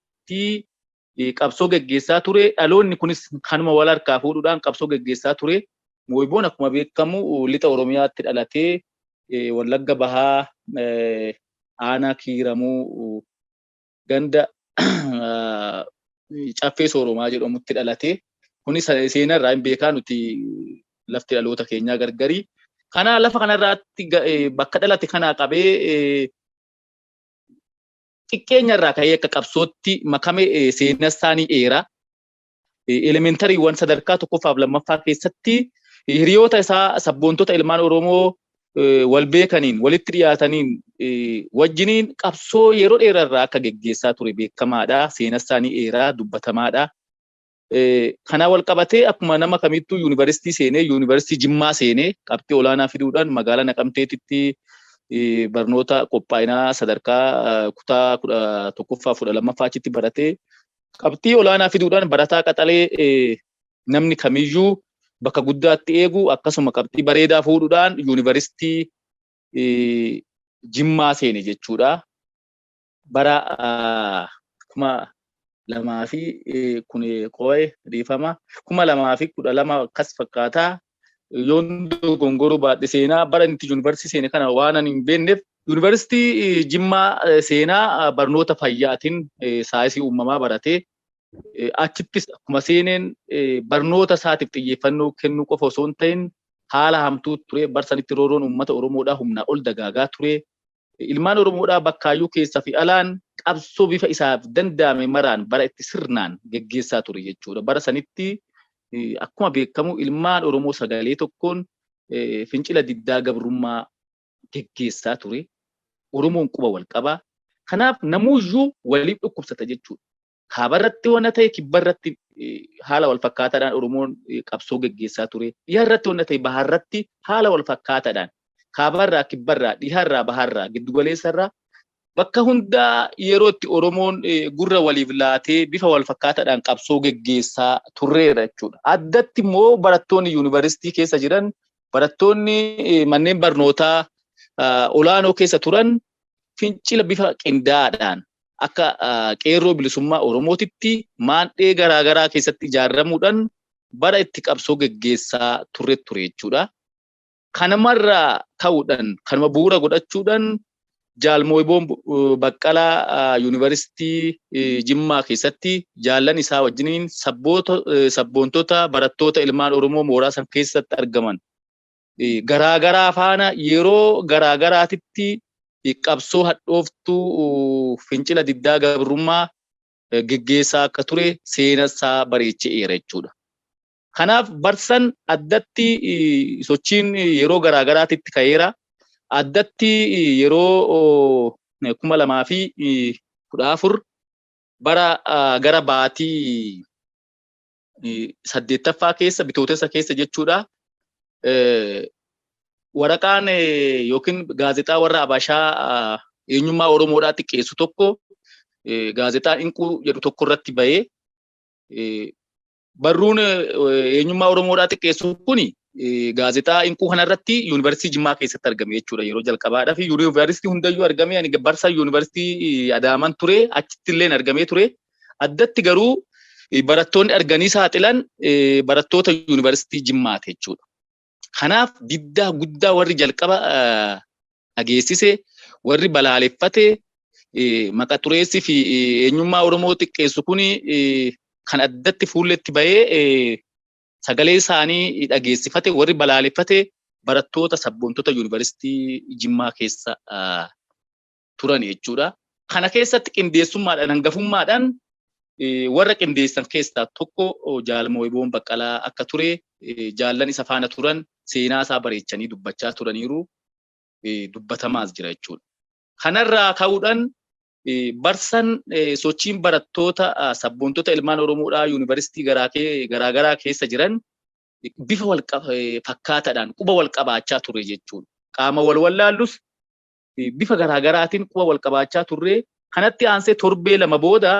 qabsoo geggeessaa ture. Dhaloonni kunis kanuma wal harkaa fuudhuudhaan qabsoo geggeessaa ture. Mo'iboon akkuma beekamu lixa Oromiyaatti dhalatee Wallagga Bahaa aanaa Kiiramuu ganda Caffee Sooromaa jedhamutti dhalatee kunis seenaa irraa hin beekaa nuti lafti dhaloota keenyaa gargari. Kana lafa kanarraatti bakka dhalate kanaa qabee xiqqeenya irraa ka'ee akka qabsootti makame seenaa isaanii dheeraa. Elementariiwwan sadarkaa tokkoffaaf lammaffaa keessatti hiriyoota isaa sabboontota ilmaan Oromoo wal beekaniin walitti dhiyaataniin wajjiniin qabsoo yeroo dheeraarraa akka geggeessaa ture beekamaadha. Seenaa isaanii dheeraa dubbatamaadha. Kanaa wal qabatee akkuma nama kamittuu yuunivarsiitii seenee yuunivarsiitii Jimmaa seenee qabxii olaanaa fiduudhaan magaalaa Naqamteetitti barnoota qophaa'inaa sadarkaa kutaa 11ffaa 12ffaa achitti baratee qabxii olaanaa fiduudhaan barataa qaxalee namni kamiyyuu bakka guddaatti eegu akkasuma qabxii bareedaa fuudhuudhaan yuunivarsiitii Jimmaa seene jechuudha. Bara 2012 akkas fakkaataa yoon dogongoruu baadhe seenaa bara itti yuunivarsiitii seene kana waan ani hin beekneef yuunivarsiitii Jimmaa seenaa barnoota fayyaatiin saayinsii uumamaa baratee achittis akkuma seeneen barnoota isaatiif xiyyeeffannoo kennuu qofa osoo hin ta'in haala hamtuu ture barsanitti rooroon uummata Oromoodhaa humnaa ol dagaagaa ture. Ilmaan Oromoodhaa bakkaayyuu keessaa fi alaan qabsoo bifa isaaf danda'ame maraan bara itti sirnaan geggeessaa ture jechuudha. Bara sanitti akkuma beekamu ilmaan Oromoo sagalee tokkoon fincila diddaa gabrummaa geggeessaa ture. Oromoon quba wal qabaa. Kanaaf namuuyyuu waliif dhukkubsata jechuudha. Kaabarratti waan ta'e kibbarratti haala wal fakkaataadhaan Oromoon qabsoo geggeessaa ture. Dhiha irratti wanta ta'e bahaa irratti haala wal fakkaataadhaan kaabarraa kibbarraa dhiharraa baharraa giddugaleessarraa bakka hundaa yeroo itti Oromoon gurra waliif laatee bifa wal fakkaataadhaan qabsoo geggeessaa turreera jechuudha. Addatti immoo barattoonni yuunivarsiitii keessa jiran barattoonni manneen barnootaa olaanoo keessa turan fincila bifa qindaadhaan akka qeerroo bilisummaa Oromootitti maandhee garaagaraa keessatti ijaaramuudhaan bara itti qabsoo geggeessaa ture jechuudha. Kanumarraa ka'uudhaan kanuma bu'uura godhachuudhaan Jaal Mo'iboon Baqqalaa yuunivarsiitii Jimmaa keessatti jaallan isaa wajjiniin sabboontota barattoota ilmaan Oromoo mooraa san keessatti argaman garaagaraa faana yeroo garaagaraatitti qabsoo hadhooftuu fincila diddaa gabrummaa geggeessaa akka ture seenasaa bareecheera jechuudha. Kanaaf barsan addatti sochiin yeroo garaagaraatitti ka'eera. Addatti yeroo 2014 bara gara baatii 8ffaa keessa bitootessa keessa jechuudha. Waraqaan yookiin gaazexaa warra Abashaa eenyummaa Oromoodhaa xiqqeessu tokko gaazexaa Inquu jedhu tokko irratti bahee barruun eenyummaa Oromoodhaa xiqqeessu kuni gaazexaa Inquu kanarratti yuunivarsiitii Jimmaa keessatti argame jechuudha yeroo jalqabaadhaa fi yuunivarsiitii hundayyuu argame ani barsaa yuunivarsiitii Adaaman ture achitti illee argamee ture addatti garuu barattoonni arganii saaxilan barattoota yuunivarsiitii Jimmaati jechuudha. Kanaaf diddaa guddaa warri jalqaba dhageessise warri balaaleffate maqaa xureessii fi eenyummaa Oromoo xiqqeessu kuni kan addatti fuulletti bahee sagalee isaanii dhageessifate warri balaaleffate barattoota sabboontota yuunivarsiitii Jimmaa keessa turan jechuudha. Kana keessatti qindeessummaadhaan hangafummaadhaan warra qindeessan keessaa tokko Jaal Mo'iboon Baqqalaa akka ture jaallan isa faana turan seenaa isaa bareechanii dubbachaa turaniiru dubbatamaas jira jechuudha. Kanarraa ka'uudhaan barsan sochiin barattoota sabboontota ilmaan Oromoodhaa yuunivarsiitii garaagaraa keessa jiran bifa wal fakkaataadhaan quba wal qabaachaa ture jechuudha. Qaama wal wallaallus bifa garaagaraatiin quba wal qabaachaa turre. Kanatti aansee torbee lama booda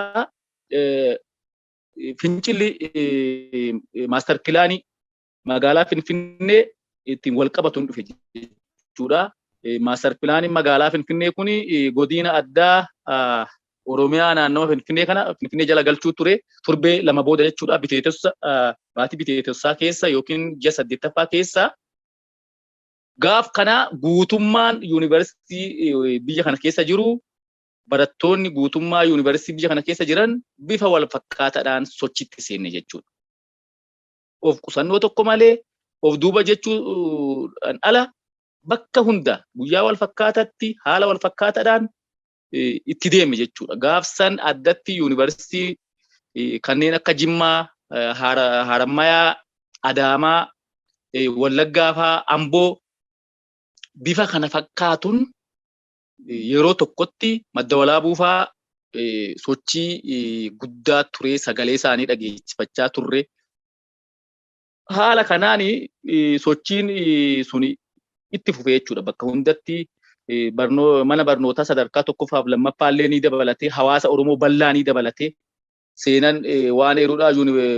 fincilli maaster pilaanii magaalaa Finfinnee ittiin wal qabatuun dhufe jechuudha. Maaster pilaaniin magaalaa Finfinnee kuni godina addaa Oromiyaa naannoo Finfinnee kana Finfinnee jala galchuu ture torbee lama booda jechuudha. Baatii biteetessaa keessa yookiin ji'a 8ffaa keessa gaaf kana guutummaan yuunivarsiitii biyya kana keessa jiru barattoonni guutummaa yuunivarsiitii biyya kana keessa jiran bifa wal fakkaataadhaan sochiitti seenne jechuudha. Of qusannoo tokko malee of duuba jechuudhaan ala bakka hunda guyyaa wal fakkaataatti haala wal fakkaataadhaan itti deeme jechuudha. Gaafsan addatti yuunivarsiitii kanneen akka Jimmaa, Harammayaa, Adaamaa, Wallaggaa fa'aa, Amboo bifa kana fakkaatuun yeroo tokkotti madda walaabuu fa'aa sochii guddaa ture sagalee isaanii dhageessifachaa turre. Haala kanaan sochiin suni itti fufee jechuudha. Bakka hundatti mana barnootaa sadarkaa tokkoffaaf lammaffaa illee ni dabalatee hawaasa Oromoo bal'aa ni dabalatee seenan waan eeruudhaa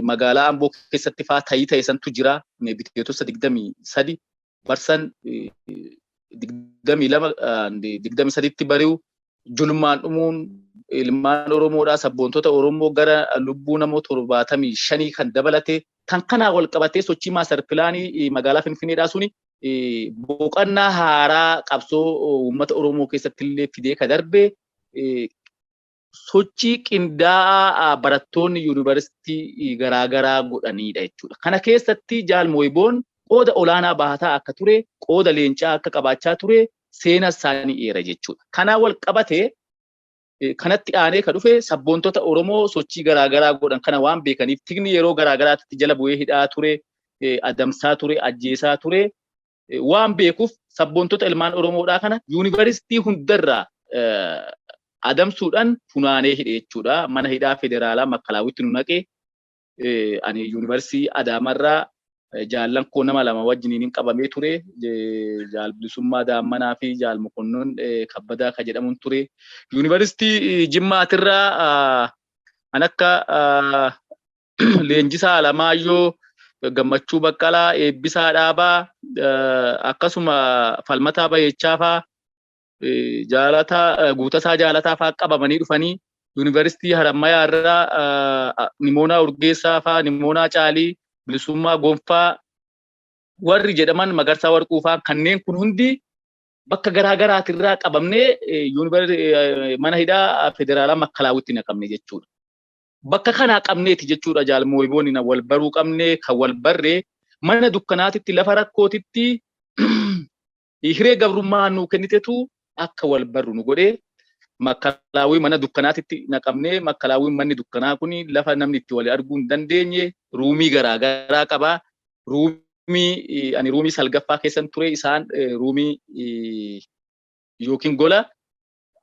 magaalaa Amboo keessatti fa'aa ta'ee santu jira. Biteetessa 23 barsan 22-23tti bari'u julmaan dhumuun ilmaan Oromoodhaa sabboontota Oromoo gara lubbuu namoota 75 kan dabalate kan kanaa wal qabatee sochii maaster pilaanii magaalaa Finfinneedhaa suni boqonnaa haaraa qabsoo uummata Oromoo keessatti illee fidee ka darbe sochii qindaa'aa barattoonni yuunivarsiitii garaagaraa godhanidha jechuudha. Kana keessatti Jaal Mo'iboon qooda olaanaa bahataa akka ture, qooda leencaa akka qabaachaa ture seenaa isaanii eera jechuudha. Kanaa wal qabatee kanatti aanee ka dhufe sabboontota Oromoo sochii garaagaraa godhan kana waan beekaniif tikni yeroo garaagaraatti jala bu'ee hidhaa ture, adamsaa ture, ajjeesaa ture waan beekuuf sabboontota ilmaan Oromoodhaa kana yuunivarsiitii hundarraa adamsuudhaan funaanee hidhe jechuudha. Mana hidhaa federaalaa Makalaawitti nu naqee ani yuunivarsiitii Adaamarraa jaallan koo nama lama wajjiniin qabamee ture. Jaal Bilisummaa Daammanaa fi Jaal Mokonnon Kabbadaa kan jedhamuun ture. Yuunivarsiitii Jimmaatirraa an akka Leenjisaa Alamaayyoo, Gammachuu Baqqalaa, Eebbisaa Dhaabaa, akkasuma Falmataa Bayeechaa faa Guutasaa Jaalataa faa qabamanii dhufanii yuunivarsiitii Harammayaa irraa Nimoonaa Urgeessaa faa, Nimoonaa Caalii, Bilisummaa Gonfaa warri jedhaman Magarsaa Warquu faa kanneen kun hundi bakka garaa garaatirraa qabamnee mana hidhaa federaalaa Makkalaawwitti naqamne jechuudha. Bakka kanaa qabneeti jechuudha Jaal Moo'iboon wal baruu qabne kan wal barree mana dukkanaatitti lafa rakkootitti hiree gabrummaa nuu kennitetu akka wal barru nu godhee Makkalaawwii mana dukkanaatitti naqamnee Makkalaawwiin manni dukkanaa kuni lafa namni itti wal arguu hin dandeenye ruumii garaa garaa qabaa. Ani ruumii salgaffaa keessan ture isaan ruumii yookiin gola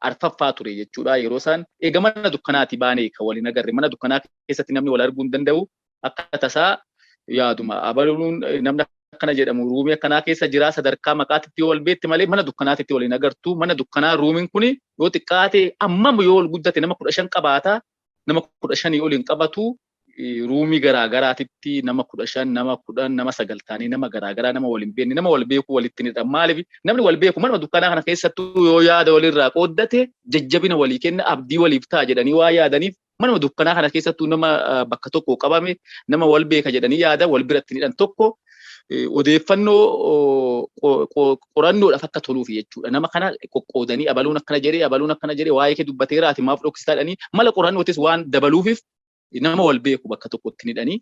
arfaffaa ture jechuudha. Yeroo isaan eega mana dukkanaati baanee kan waliin agarre mana dukkanaa keessatti namni wal arguu hin danda'u akka tasaa yaaduma abaluun namni akkana jedhamu ruumii akkanaa keessa jira sadarkaa maqaatitti yoo wal beetti malee mana dukkanaatitti waliin agartu. Mana dukkanaa ruumiin kuni yoo xiqqaate ammam yoo ol guddate nama 15 qabaata. Nama 15 oliin qabatu. Ruumii garaa garaatitti nama 15 nama 10 nama 9 taanii nama garaa garaa nama waliin beekne nama wal beeku walitti nidha. Maaliif namni wal beeku manuma dukkanaa kana keessattuu yoo yaada walirraa qooddate jajjabina walii kenna abdii waliif ta'a jedhanii waa yaadaniif manuma dukkanaa kana keessattuu nama bakka tokko qabame nama wal beeka jedhanii yaada wal biratti nidhan tokko odeeffannoo qorannoodhaaf akka toluuf jechuudha. Nama kana qoqqoodanii abaluun akkana jedhee waa'ee kee dubbateera ati maaf dhokkisaadhanii mala qorannootis waan dabaluufif nama wal beeku bakka tokkotti nidhanii.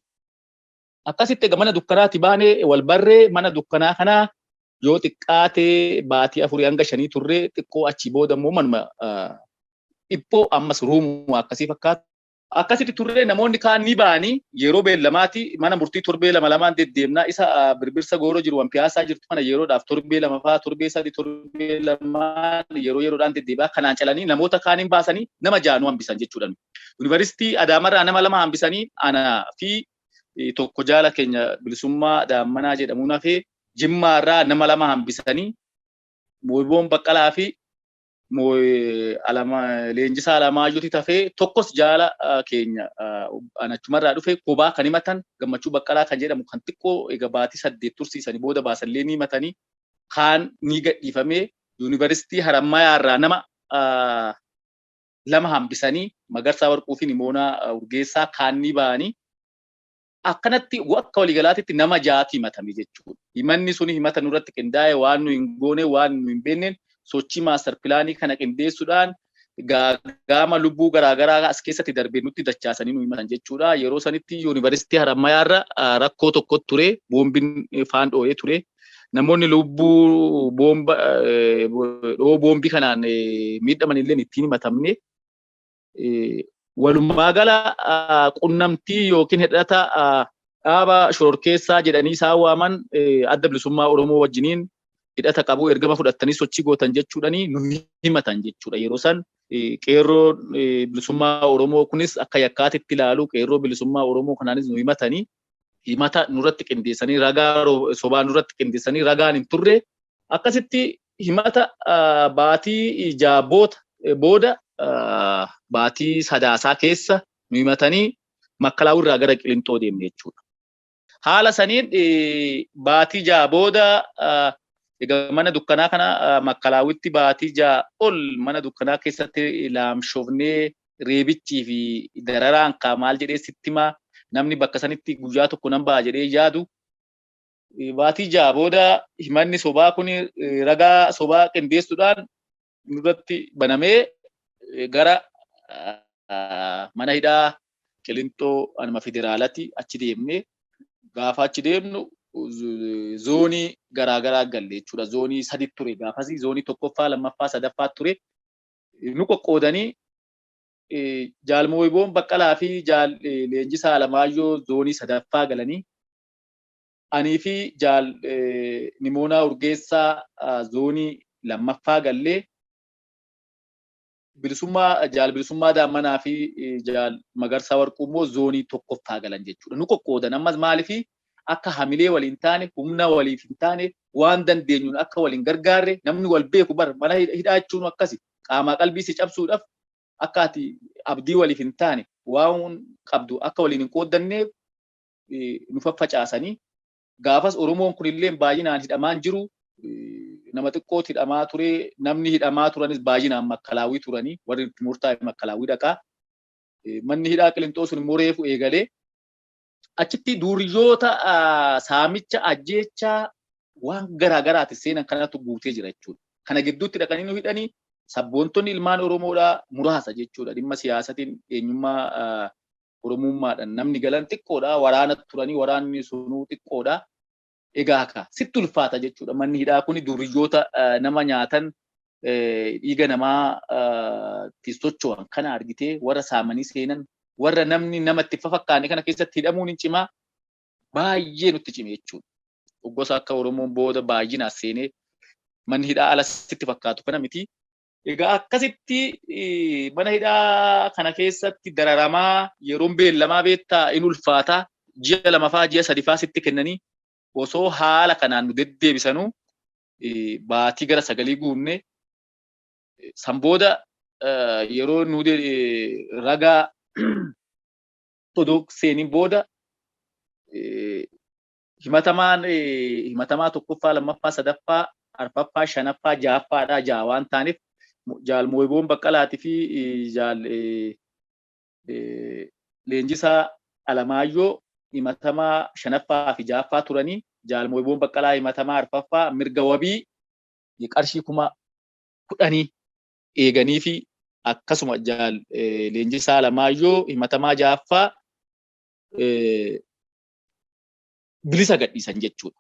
Akkasitti mana dukkanaatti baanee wal barree mana dukkanaa kanaa yoo xiqqaate baatii 4 hanga 5 turree xiqqoo achi booda immoo manuma dhiphoo ammas ruumuu akkasii fakkaatu. Akkasitti turree namoonni kaan ni ba'anii yeroo beellamaati mana murtii torbee 2 deddeemnaa isa birbirsa gooroo jiru waan piyaasaa jirtu kana yeroodhaaf torbee 2 faa torbee 3 torbee 2 yeroodhaan deddeebi'aa kanaan calanii namoota kaaniin baasanii nama 6 hambisan jechuudha. Yuunivarsiitii Adaamarraa nama 2 hambisanii anaa fi tokko jaala keenya Bilisummaa Daammanaa jedhamuun hafee Jimmaarraa nama 2 hambisanii Moo'iboon Baqqalaa fi Leenjisaa Alamaayyootti hafee tokkos jaala keenya anachumarraa dhufe kophaa kan himatan Gammachuu Baqqalaa kan jedhamu kan xiqqoo egaa baatii 8 tursiisanii booda baasallee ni himatanii kaan ni gadhiifamee yuunivarsiitii Harammayaarraa nama 2 hambisanii Magarsaa Warquu fi Nimoonaa Urgeessaa kaan ni ba'anii akkanatti akka waliigalaatitti nama 6 himatame jechuudha. Himanni suni himata nurratti qindaa'e waan nu hin goone waan nu hin beekneen sochii maaster pilaanii kana qindeessuudhaan gaagama lubbuu garaagaraa as keessatti darbee nutti dachaasanii nu himatan jechuudha. Yeroo sanitti yuunivarsiitii Harammayaarra rakkoo tokko ture boombiin faan dhoo'ee ture. Namoonni lubbuu boombii kanaan miidhaman illee ittiin himatamne. Walumaa gala qunnamtii yookiin hidhata dhaaba shororkeessaa jedhanii isaan waaman adda bilisummaa Oromoo wajjiniin hidhata qabu ergama fudhatanii sochii gootan jechuudhani nu himatan jechuudha. Yeroo san qeerroo bilisummaa Oromoo kunis akka yakkaatitti ilaalu qeerroo bilisummaa Oromoo kanaanis nu himatanii himata nurratti qindeessanii ragaa sobaa nurratti qindeessanii ragaan hin turre akkasitti himata baatii jaaboota booda baatii sadaasaa keessa nu himatanii Makkalaawwirraa gara Qilintoo deemne jechuudha. Haala saniin baatii jaaboota egaa mana dukkanaa kana Makkalaawwitti baatii ol mana dukkanaa keessatti laamshoofnee reebichii fi dararaan maal jedhee sitti himaa namni bakka sanitti guyyaa tokko nan ba'a jedhee yaadu baatii jaaboota himanni sobaa kun ragaa sobaa qindeessuudhaan nurratti banamee gara mana hidhaa Qilintoo anuma federaalatti achi deemnee gaafa achi deemnu zoonii garaagaraa galle jechuudha. Zoonii 3 ture gaafasi zoonii 1ffaa 2ffaa 3ffaa ture nu qoqqoodanii Jaal Moo'iboon Baqqalaa fi Jaal Leenjisaa Alamaayyoo zoonii 3ffaa galanii anii fi Jaal Nimoonaa Urgeessaa zoonii 2ffaa gallee bilisummaa daammanaa fi jaal Magarsaa Warquu immoo zoonii tokkoffaa galan jechuudha. Nu qoqqoodan ammas maaliif akka hamilee waliin taane humna waliif hin taane waan dandeenyuun akka waliin gargaarre namni wal beeku bar mana hidhaa jechuun akkasi qaamaa qalbii si cabsuudhaaf akka ati abdii waliif hin taane waan qabdu akka waliin hin qooddanneef nu faffacaasanii gaafas Oromoon kunillee baay'inaan hidhamaan jiru nama xiqqooti hidhamaa ture namni hidhamaa turanis baay'inaan makkalaawii turanii warri murtaa'e makkalaawii dhaqaa manni hidhaa Qilintoo sun immoo reefu eegalee achitti duuriyyoota saamicha ajjeechaa waan garaagaraati seenan kanatu guutee jira jechuudha. Kana gidduutti dhaqanii nu hidhanii sabboontonni ilmaan Oromoodhaa muraasa jechuudha. Dhimma siyaasatiin eenyummaa Oromummaadhaan namni galan xiqqoodha. Waraana turanii waraanni sunuu xiqqoodha. Egaa akka sitti ulfaata jechuudha. Manni hidhaa kun duuriyyoota nama nyaatan dhiiga namaa socho'an kana argitee warra saamanii seenan warra namni namatti fakkaanne kana keessatti hidhamuun hin cimaa baay'ee nutti cime jechuudha. Gosa akka Oromoon booda baay'inaan seenee manni hidhaa ala sitti fakkaatu kana miti. Egaa akkasitti mana hidhaa kana keessatti dararamaa yeroon beellamaa beektaa in ulfaataa ji'a lamafaa ji'a sadifaa sitti kennanii osoo haala kanaan nu deddeebisanuu baatii gara 9 guunne san booda yeroo nu ragaa odoo seeniin booda himatamaa tokkoffaa lammaffaa sadaffaa arfaffaa shanaffaa jahaffaadhaa jaha waan taaneef jaal Mooyiboon Baqqalaatii fi jaal Leenjisaa Alamaayyoo himatamaa shanaffaa fi jahaffaa turanii jaal Mooyiboon Baqqalaa himatamaa arfaffaa mirga wabii qarshii 10,000 eeganii fi akkasuma jaal Leenjisaa Alamaayyoo himatamaa jahaffaa bilisa gadhiisan jechuudha.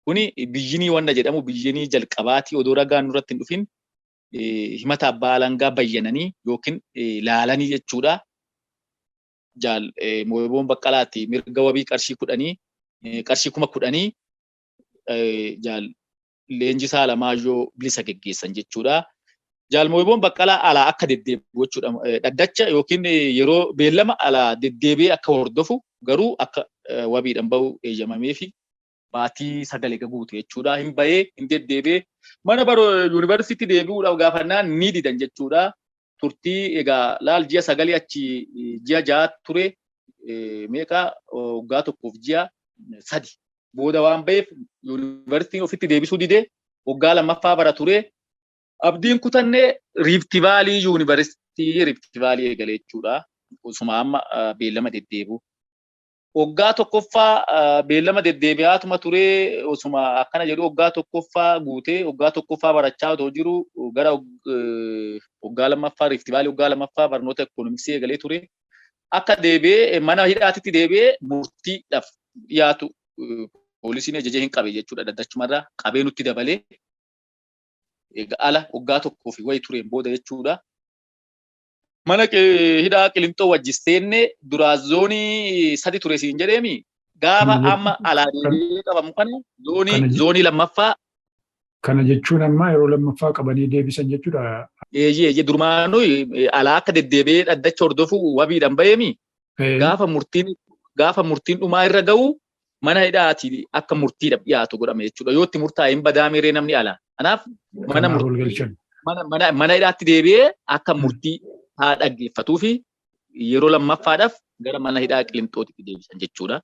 Kuni biyyinii wanda jedhamu biyyinii jalqabaatii odoo ragaan nurratti hin dhufin himata abbaa alangaa bayyananii yookiin laalanii jechuudha. Jaal Mooyiboon Baqqalaatti mirga wabii qarshii 10,000 jaal Leenjisaa Alamaayyoo bilisa geggeessan jechuudha. Jaal Mooyiboon Baqqalaa alaa akka deddeebi'u jechuudha. Dhaddacha yookiin yeroo beellama alaa deddeebi'ee akka hordofu garuu akka wabiidhaan bahu eeyyamamee fi baatii 9 guute jechuudha. Hin bahee hin deddeebi'ee mana yuunivarsiitii deebi'uudhaaf gaafannaan ni didan jechuudha. Turtii egaa laal ji'a 9 achi ji'a 6 ture meeqa waggaa tokkoof ji'a 3 booda waan baheef yuunivarsiitiin ofitti deebisuu didee waggaa lammaffaa bara ture. Abdiin kutannee Riifti Vaalii yuunivarsiitii Riifti Vaalii eegale jechuudha. Osuma amma beellama deddeebi'u. Waggaa tokkoffaa beellama deddeebi'aatuma ture osuma akkana jedhu waggaa tokkoffaa guutee waggaa tokkoffaa barachaa otoo jiru gara waggaa lammaffaa Riifti Vaalii waggaa lammaffaa barnoota ikoonomiksii eegalee ture. Akka deebi'ee mana hidhaatitti deebi'ee murtiidhaaf dhiyaatu poolisiin ajajee hin qabe jechuudha. Daddachumarraa qabee nutti dabalee ala waggaa tokkoo fi wayii tureen booda jechuudha. Mana hidhaa Qilintoo wajjisteenne duraa zoonii 3 ture siin jedheemi gaafa amma alaa deebi'ee qabamu kana zoonii lammaffaa. Kana jechuun amma yeroo lammaffaa qabanii deebisan jechuudha. Eeyyee durumaanuu alaa akka deddeebi'ee dhaddacha hordofu wabiidhaan baheemi gaafa murtiin dhumaa irra ga'u mana hidhaati akka murtiidhaaf dhiyaatu godhame jechuudha. Yoo itti murtaa'e hin badaamiree namni alaa. Kanaaf mana hidhaatti deebi'ee akka murtii haa dhaggeeffatuu fi yeroo lammaffaadhaaf gara mana hidhaa Qilintootti deebisan jechuudha.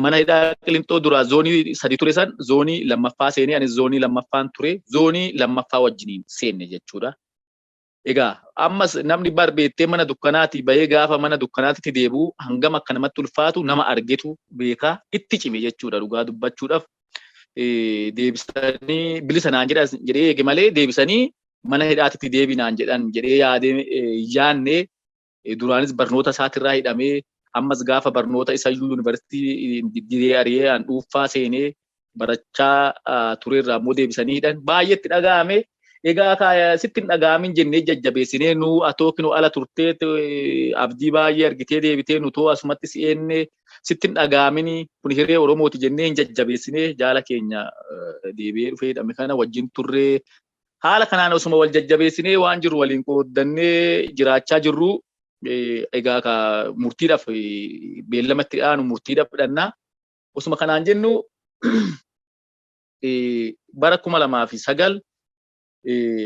Mana hidhaa Qilintoo duraa zoonii 3 ture san zoonii lammaffaa seenee anis zoonii lammaffaan ture zoonii lammaffaa wajjiniin seenne jechuudha. Egaa ammas namni barbeettee mana dukkanaatti bahee gaafa mana dukkanaatti deebi'u hangam akka namatti ulfaatu nama argetu beekaa itti cime jechuudha dhugaa dubbachuudhaaf. Deebisanii bilisa naan jedhee eege malee deebisanii mana hidhaatti deebinaan jedhan jedhee yaadne duraanis barnoota isaatirraa hidhamee ammas gaafa barnoota isayyuu yuunivarsiitii diree ari'ee dhuunfaa seenee barachaa tureerraa immoo deebisanii hidhan baay'eetti dhaga'ame. Egaa sitti hin dhaga'amin jennee jajjabeessinee nu atookinoo ala turtee abdii baay'ee argitee deebitee nu too asumatti si'eenne sitti hin dhaga'amin kun hiree Oromooti jennee hin jajjabeessinee jaala keenya deebi'ee dhufee hidhame kana wajjin turree haala kanaan osuma wal jajjabeessinee waan jiru waliin qooddannee jiraachaa jirru egaa ka murtiidhaaf beellamatti dhaanu murtiidhaaf fudhannaa. Osuma kanaan jennu bara 2009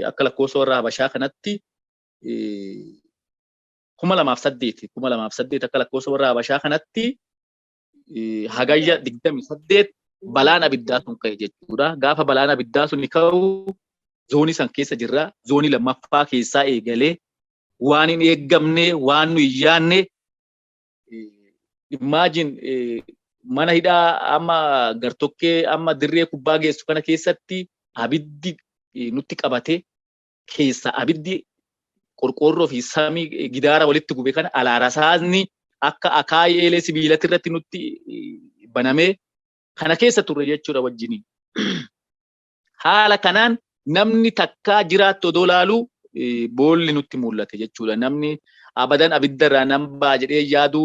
akka lakkoofsa warra Habashaa kanatti 2008 akka lakkoofsa warra Habashaa kanatti hagayya 28 balaan abiddaa sun ka'e jechuudha. Gaafa balaan abiddaa sun ka'u zoonii san keessa jirra. Zoonii lammaffaa keessaa eegalee waan hin eeggamne waan nu hin yaanne imagine mana hidhaa amma gartokkee amma dirree kubbaa geessu kana keessatti abiddi nutti qabate keessa abiddi qorqoorroo fi samii gidaara walitti gube kana alaarasaasni akka akaayii eelee sibiilatti irratti nutti banamee kana keessa turre jechuudha wajjini. Haala kanaan namni takkaa jiraattu odoo laalu boolli nutti mul'ate jechuudha. Namni abadan abiddarraa nan ba'a jedhee yaadu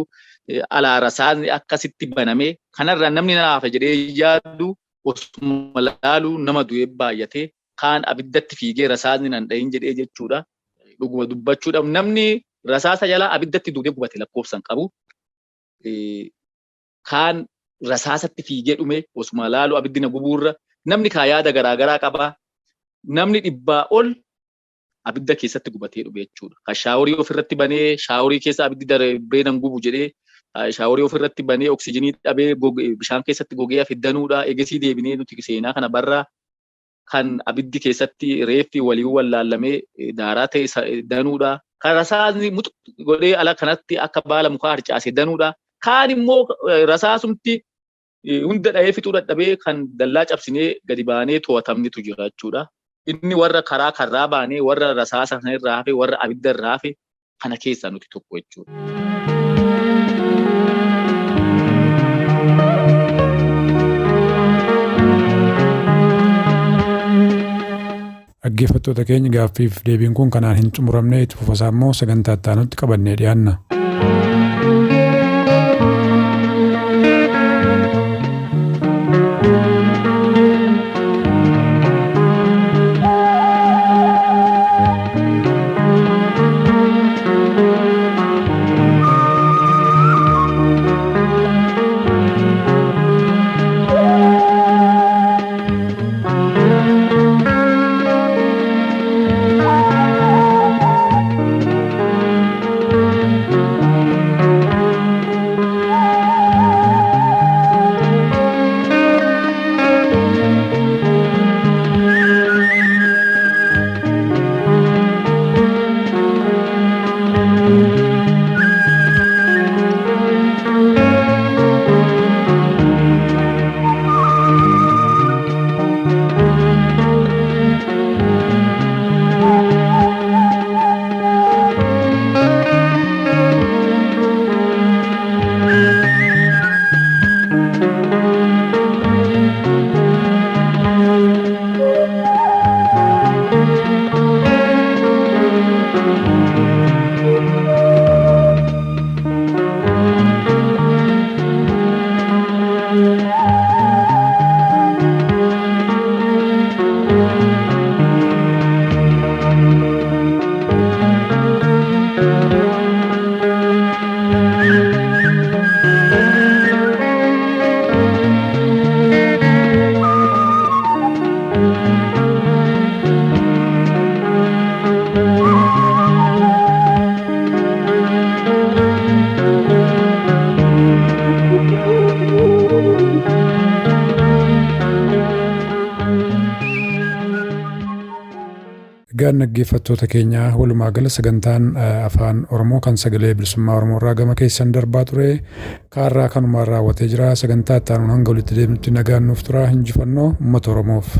alaarasaasni akkasitti banamee kanarraa namni naafa jedhee yaadu osuma laalu nama du'ee baay'ate kaan abiddatti fiigee rasaasni nan dhayin jedhee jechuudha. Dhuguma dubbachuudhaaf namni rasaasa jalaa abiddatti duudee gubate lakkoofsan qabu. Kaan rasaasatti fiigee dhume osuma laalu abiddi na gubuurra namni yaada garaagaraa qaba. Namni 100 ol abidda keessatti gubatee dhume jechuudha. Kan shaaworii ofirratti banee shaaworii keessa abiddi darbee nan gubu jedhee shaaworii ofirratti banee oksijiinii dhabee bishaan keessatti gogee fiddanuudha. Eegasii deebinee nuti seenaa kana barraa kan abiddi keessatti reeffi walii wallaallamee daaraa ta'e danuudha. Kan rasaasni godhee ala kanatti akka baala mukaa harcaase danuudha. Kaan immoo rasaasumti hunda dhahee fixuu dadhabee kan dallaa cabsinee gadi baanee to'atamnitu jira jechuudha. Inni warra karaa karraa baanee warra rasaasa sana irraa hafe warra abidda irraa hafe kana keessaa nuti tokko jechuudha. Dhaggeeffattoota keenya gaaffiif deebiin kun kanaan hin xumuramne itti fufasaa immoo sagantaa itti aanutti qabannee dhiyaanna. Egaan dhaggeeffattoota keenya walumaa gala sagantaan afaan Oromoo kan sagalee bilisummaa Oromoo irraa gama keessan darbaa ture kaarraa kanumaan raawwatee jira. Sagantaa itti aanuun hanga walitti deemnutti nagaan nuuf tura. Injifannoo uummata Oromoof.